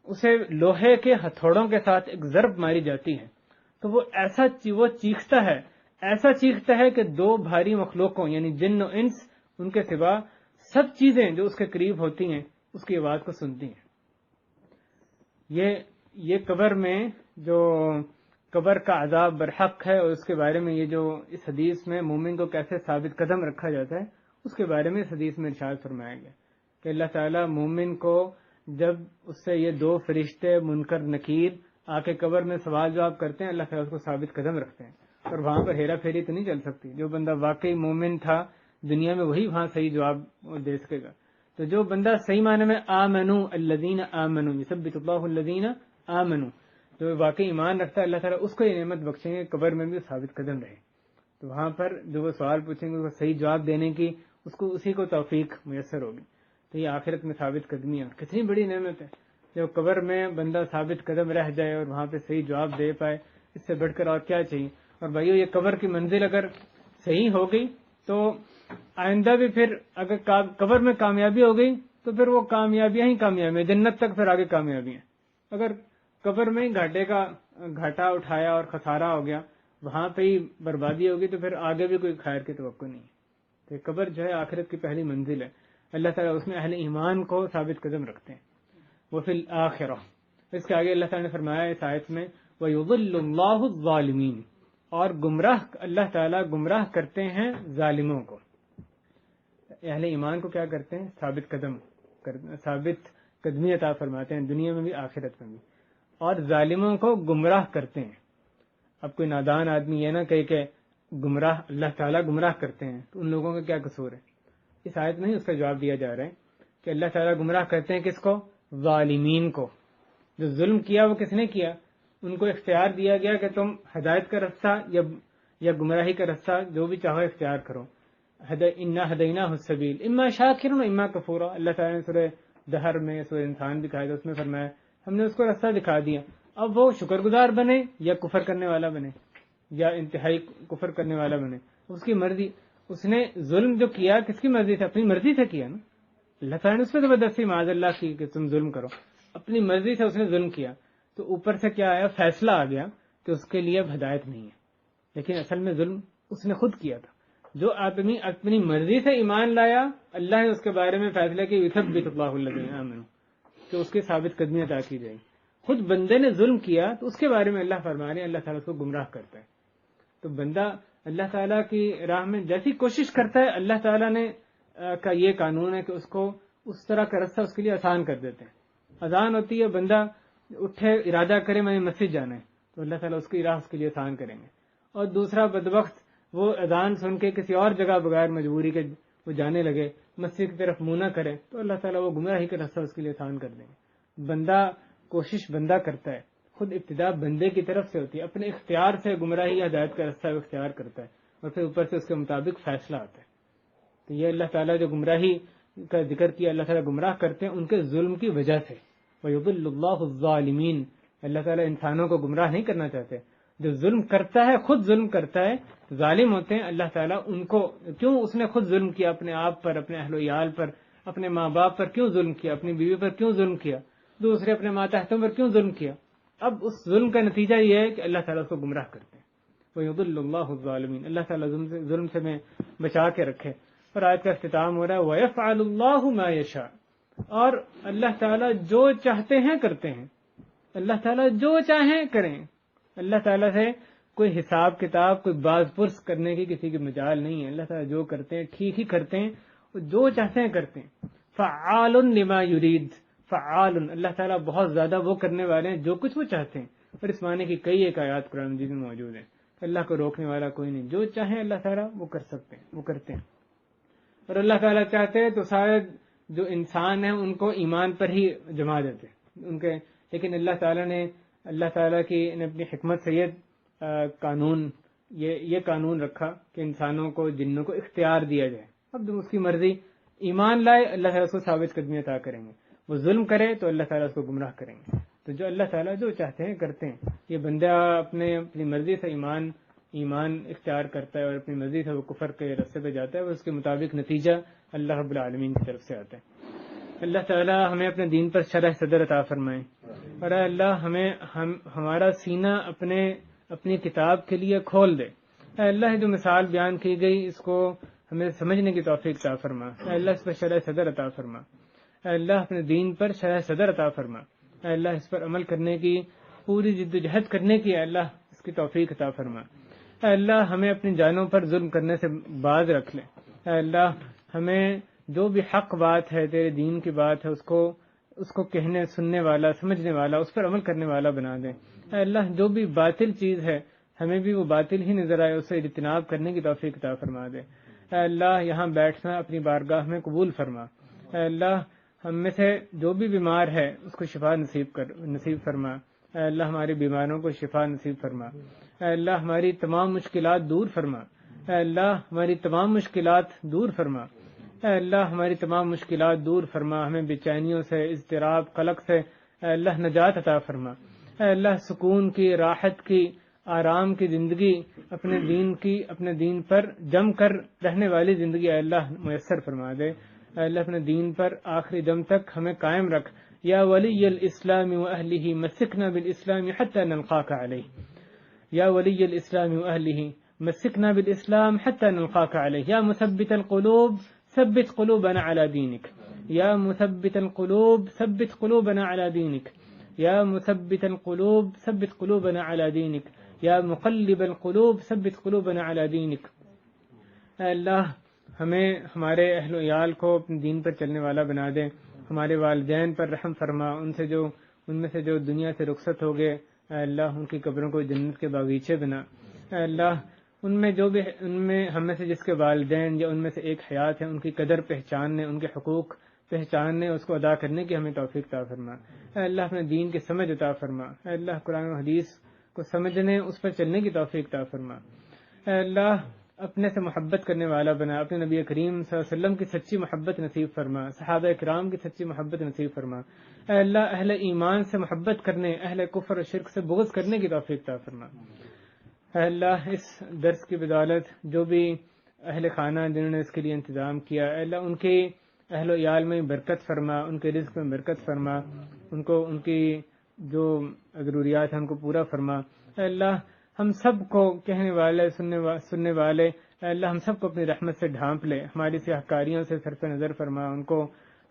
اسے لوہے کے ہتھوڑوں کے ساتھ ایک ضرب ماری جاتی ہے تو وہ چیختا ہے کہ 2 بھاری مخلوقوں یعنی جن و انس ان کے سوا سب چیزیں جو اس کے قریب ہوتی ہیں اس کی آواز کو سنتی ہیں. یہ قبر میں جو قبر کا عذاب برحق ہے اور اس کے بارے میں یہ جو اس حدیث میں مومن کو کیسے ثابت قدم رکھا جاتا ہے اس کے بارے میں اس حدیث میں ارشاد فرمایا گیا کہ اللہ تعالیٰ مومن کو جب اس سے یہ 2 فرشتے منکر نکیر آ کے قبر میں سوال جواب کرتے ہیں، اللہ تعالیٰ اس کو ثابت قدم رکھتے ہیں. اور وہاں پر ہیرا پھیری تو نہیں چل سکتی. جو بندہ واقعی مومن تھا دنیا میں وہی وہاں صحیح جواب دے سکے گا. تو جو بندہ صحیح معنی میں آمنو الذین آمنو یثبت اللہ الذین آمنو، جو واقعی ایمان رکھتا ہے اللہ تعالیٰ اس کو یہ نعمت بخشیں گے قبر میں بھی ثابت قدم رہے. تو وہاں پر جو وہ سوال پوچھیں گے اس کو صحیح جواب دینے کی اسی کو توفیق میسر ہوگی. تو یہ آخرت میں ثابت قدمیاں کتنی بڑی نعمت ہے. جب قبر میں بندہ ثابت قدم رہ جائے اور وہاں پہ صحیح جواب دے پائے، اس سے بڑھ کر اور کیا چاہیے. اور بھائیو یہ قبر کی منزل اگر صحیح ہو گئی تو آئندہ بھی پھر اگر قبر میں کامیابی ہو گئی تو پھر وہ کامیابیاں ہی کامیابی، جنت تک پھر آگے کامیابی ہیں. اگر قبر میں گھاٹا اٹھایا اور خسارہ ہو گیا وہاں پہ ہی بربادی ہوگی تو پھر آگے بھی کوئی خیر کی توقع نہیں. تو قبر جو ہے آخرت کی پہلی منزل ہے. اللہ تعالیٰ اس میں اہل ایمان کو ثابت قدم رکھتے ہیں. وفی الآخرہ، اس کے آگے اللہ تعالیٰ نے فرمایا اس آیت میں وَيُضِلُّ اللَّهُ الظَّالِمِينَ، اور اللہ تعالیٰ گمراہ کرتے ہیں ظالموں کو. اہل ایمان کو کیا کرتے ہیں؟ ثابت قدمی عطا فرماتے ہیں دنیا میں بھی آخرت میں بھی، اور ظالموں کو گمراہ کرتے ہیں. اب کوئی نادان آدمی یہ نہ کہے کہ اللہ تعالیٰ گمراہ کرتے ہیں تو ان لوگوں کا کیا قصور ہے. اس آیت میں ہی اس کا جواب دیا جا رہا ہے کہ اللہ تعالیٰ گمراہ کرتے ہیں کس کو؟ ظالمین کو. جو ظلم کیا وہ کس نے کیا؟ ان کو اختیار دیا گیا کہ تم ہدایت کا رستہ یا گمراہی کا رستہ جو بھی چاہو اختیار کرو. انا ہدیناہ السبیل اما شاکرا و اما کفورا. اللہ تعالیٰ نے سورہ دہر میں سورہ انسان دکھایا تھا، اس میں فرمایا ہم نے اس کو رستہ دکھا دیا. اب وہ شکر گزار بنے یا کفر کرنے والا بنے یا انتہائی کفر کرنے والا بنے، اس کی مرضی. اس نے ظلم جو کیا کس کی مرضی سے؟ اپنی مرضی سے کیا نا. اللہ تعالیٰ نے اس پہ زبردستی معاذ اللہ کی کہ تم ظلم کرو، اپنی مرضی سے اس نے ظلم کیا. تو اوپر سے کیا آیا؟ فیصلہ آ گیا کہ اس کے لیے اب ہدایت نہیں ہے. لیکن اصل میں ظلم اس نے خود کیا تھا. جو آدمی اپنی مرضی سے ایمان لایا اللہ نے اس کے بارے میں فیصلہ کیا یثبت اللہ الذین آمنوا کہ اس کی ثابت قدمی عطا کی جائے. خود بندے نے ظلم کیا تو اس کے بارے میں اللہ فرما رہے ہیں اللہ تعالیٰ اس کو گمراہ کرتا ہے. تو بندہ اللہ تعالیٰ کی راہ میں جیسی کوشش کرتا ہے اللہ تعالیٰ نے کا یہ قانون ہے کہ اس کو اس طرح کا رستہ اس کے لیے آسان کر دیتے ہیں. اذان ہوتی ہے بندہ اٹھے ارادہ کرے میں مسجد جانا ہے تو اللہ تعالیٰ اس کی راہ اس کے لیے آسان کریں گے. اور دوسرا بدبخت وہ اذان سن کے کسی اور جگہ بغیر مجبوری کے وہ جانے لگے مسجد کی طرف منہ نہ کرے تو اللہ تعالیٰ وہ گمراہی کا راستہ اس کے لیے آسان کر دیں گے. بندہ کوشش بندہ کرتا ہے, خود ابتدا بندے کی طرف سے ہوتی ہے, اپنے اختیار سے گمراہی یا ہدایت کا راستہ اختیار کرتا ہے اور پھر اوپر سے اس کے مطابق فیصلہ آتا ہے. تو یہ اللہ تعالیٰ جو گمراہی کا ذکر کیا اللہ تعالیٰ گمراہ کرتے ہیں ان کے ظلم کی وجہ سے. وَيُضِلُّ اللَّهُ الظَّالِمِينَ اللہ تعالیٰ انسانوں کو گمراہ نہیں کرنا چاہتے. جو ظلم کرتا ہے خود ظلم کرتا ہے ظالم ہوتے ہیں اللہ تعالیٰ ان کو کیوں اس نے خود ظلم کیا اپنے آپ پر, اپنے اہل و عیال پر, اپنے ماں باپ پر کیوں ظلم کیا, اپنی بیوی پر کیوں ظلم کیا, دوسرے اپنے ماتحتوں پر کیوں ظلم کیا. اب اس ظلم کا نتیجہ یہ ہے کہ اللہ تعالیٰ اس کو گمراہ کرتے ہیں. وَيُضِلُّ اللَّهُ الظَّالِمِينَ اللہ تعالیٰ ظلم سے میں بچا کے رکھے. اور آیت کا اختتام ہو رہا ہے وَيَفْعَلُ اللَّهُ مَا يَشَاءُ اور اللہ تعالیٰ جو چاہتے ہیں کرتے ہیں. اللہ تعالیٰ جو چاہیں کریں. اللہ تعالیٰ سے کوئی حساب کتاب کوئی باز پرس کرنے کی کسی کی مجال نہیں ہے. اللہ تعالیٰ جو کرتے ہیں ٹھیک ہی کرتے ہیں, جو چاہتے ہیں کرتے ہیں. فعال لما یرید فعال اللہ تعالیٰ بہت زیادہ وہ کرنے والے ہیں جو کچھ وہ چاہتے ہیں. اور اس معنی کی کئی ایک آیات قرآن مجید میں موجود ہیں. اللہ کو روکنے والا کوئی نہیں, جو چاہیں اللہ تعالیٰ وہ کر سکتے ہیں, وہ کرتے ہیں. اور اللہ تعالیٰ چاہتے ہیں تو شاید جو انسان ہیں ان کو ایمان پر ہی جما دیتے ان کے, لیکن اللہ تعالیٰ کی نے اپنی حکمت سے قانون یہ قانون رکھا کہ انسانوں کو جنوں کو اختیار دیا جائے. اب جب اس کی مرضی ایمان لائے اللہ تعالیٰ اس کو ثابت قدمی عطا کریں گے, وہ ظلم کرے تو اللہ تعالیٰ اس کو گمراہ کریں گے. تو جو اللہ تعالیٰ جو چاہتے ہیں کرتے ہیں. یہ بندہ اپنی مرضی سے ایمان اختیار کرتا ہے اور اپنی مرضی سے وہ کفر کے راستے پہ جاتا ہے, اور اس کے مطابق نتیجہ اللہ رب العالمین کی طرف سے آتا ہے. اللہ تعالیٰ ہمیں اپنے دین پر شرح صدر عطا فرمائے, اور اے اللہ ہمارا سینہ اپنی کتاب کے لیے کھول دے. اے اللہ جو مثال بیان کی گئی اس کو ہمیں سمجھنے کی توفیق عطا فرما. اے اللہ اس پر شرح صدر عطا فرما. اے اللہ اپنے دین پر شرح صدر عطا فرما. اے اللہ اس پر عمل کرنے کی پوری جد و جہد کرنے کی اے اللہ اس کی توفیق عطا فرما. اے اللہ ہمیں اپنی جانوں پر ظلم کرنے سے باز رکھ لے. اے اللہ ہمیں جو بھی حق بات ہے تیرے دین کی بات ہے اس کو کہنے سننے والا سمجھنے والا اس پر عمل کرنے والا بنا دے. اے اللہ جو بھی باطل چیز ہے ہمیں بھی وہ باطل ہی نظر آئے اسے اجتناب کرنے کی توفیق عطا فرما دے. اے اللہ یہاں بیٹھنا اپنی بارگاہ میں قبول فرما. اے اللہ ہم میں سے جو بھی بیمار ہے اس کو شفا نصیب فرما. اے اللہ ہماری بیماروں کو شفا نصیب فرما. اے اللہ ہماری تمام مشکلات دور فرما. اے اللہ ہماری تمام مشکلات دور فرما. اے اللہ ہماری تمام مشکلات دور فرما. ہمیں بے چینیوں سے اضطراب قلق سے اے اللہ نجات عطا فرما. اے اللہ سکون کی راحت کی آرام کی زندگی اپنے دین پر جم کر رہنے والی زندگی اے اللہ میسر فرما دے. اے اللہ اپنے دین پر آخری دم تک ہمیں قائم رکھ. یا ولی الاسلام واہلہ مسکنا بالاسلام حتی نلقاک علیہ. یا ولی الاسلام واہلہ مسکنا بالاسلام حتی نلقاک علیہ. یا مثبت القلوب ثبت قلوبنا على دينك. يا مثبت القلوب ثبت قلوبنا على دينك. يا مثبت القلوب ثبت قلوبنا على دينك. يا مقلب القلوب ثبت قلوبنا على دينك. اے اللہ ہمیں ہمارے اہل و عیال کو اپنے دین پر چلنے والا بنا دے. ہمارے والدین پر رحم فرما. ان میں سے جو دنیا سے رخصت ہو گئے اے اللہ ان کی قبروں کو جنت کے باغیچے بنا. اے اللہ ان میں ہم میں سے جس کے والدین یا ان میں سے ایک حیات ہے ان کی قدر پہچاننے ان کے حقوق پہچاننے اس کو ادا کرنے کی ہمیں توفیق عطا فرما. اے اللہ اپنے دین کی سمجھ عطا فرما. اے اللہ قرآن و حدیث کو سمجھنے اس پر چلنے کی توفیق عطا فرما. اے اللہ اپنے سے محبت کرنے والا بنا. اپنے نبی کریم صلی اللہ علیہ وسلم کی سچی محبت نصیب فرما. صحابہ کرام کی سچی محبت نصیب فرما. اے اللہ اہل ایمان سے محبت کرنے اہل کفر و شرک سے بغض کرنے کی توفیق عطا فرما. اے اللہ اس درس کی بدولت جو بھی اہل خانہ جنہوں نے اس کے لیے انتظام کیا اے اللہ ان کے اہل و عیال میں برکت فرما. ان کے رزق میں برکت فرما. ان کی جو ضروریات ہیں ان کو پورا فرما. اے اللہ ہم سب کو کہنے والے سننے والے اے اللہ ہم سب کو اپنی رحمت سے ڈھانپ لے، ہماری سیاہ کاریوں سے صرف نظر فرما، ان کو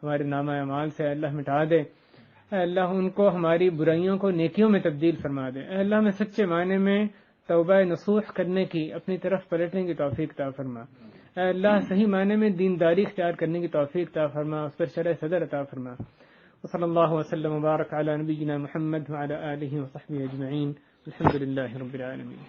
ہمارے نامہ اعمال سے اے اللہ مٹا دے، اے اللہ ان کو ہماری برائیوں کو نیکیوں میں تبدیل فرما دے، اے اللہ ہمیں سچے معنی میں توبہ نصوح کرنے کی، اپنی طرف پلٹنے کی توفیق عطا فرما، اے اللہ صحیح معنی میں دینداری اختیار کرنے کی توفیق عطا فرما، اس پر شرح صدر عطا فرما۔ وصلی اللہ وسلم وبارک علی نبینا محمد وعلی آلہ وصحبہ اجمعین، الحمد للہ رب العالمین۔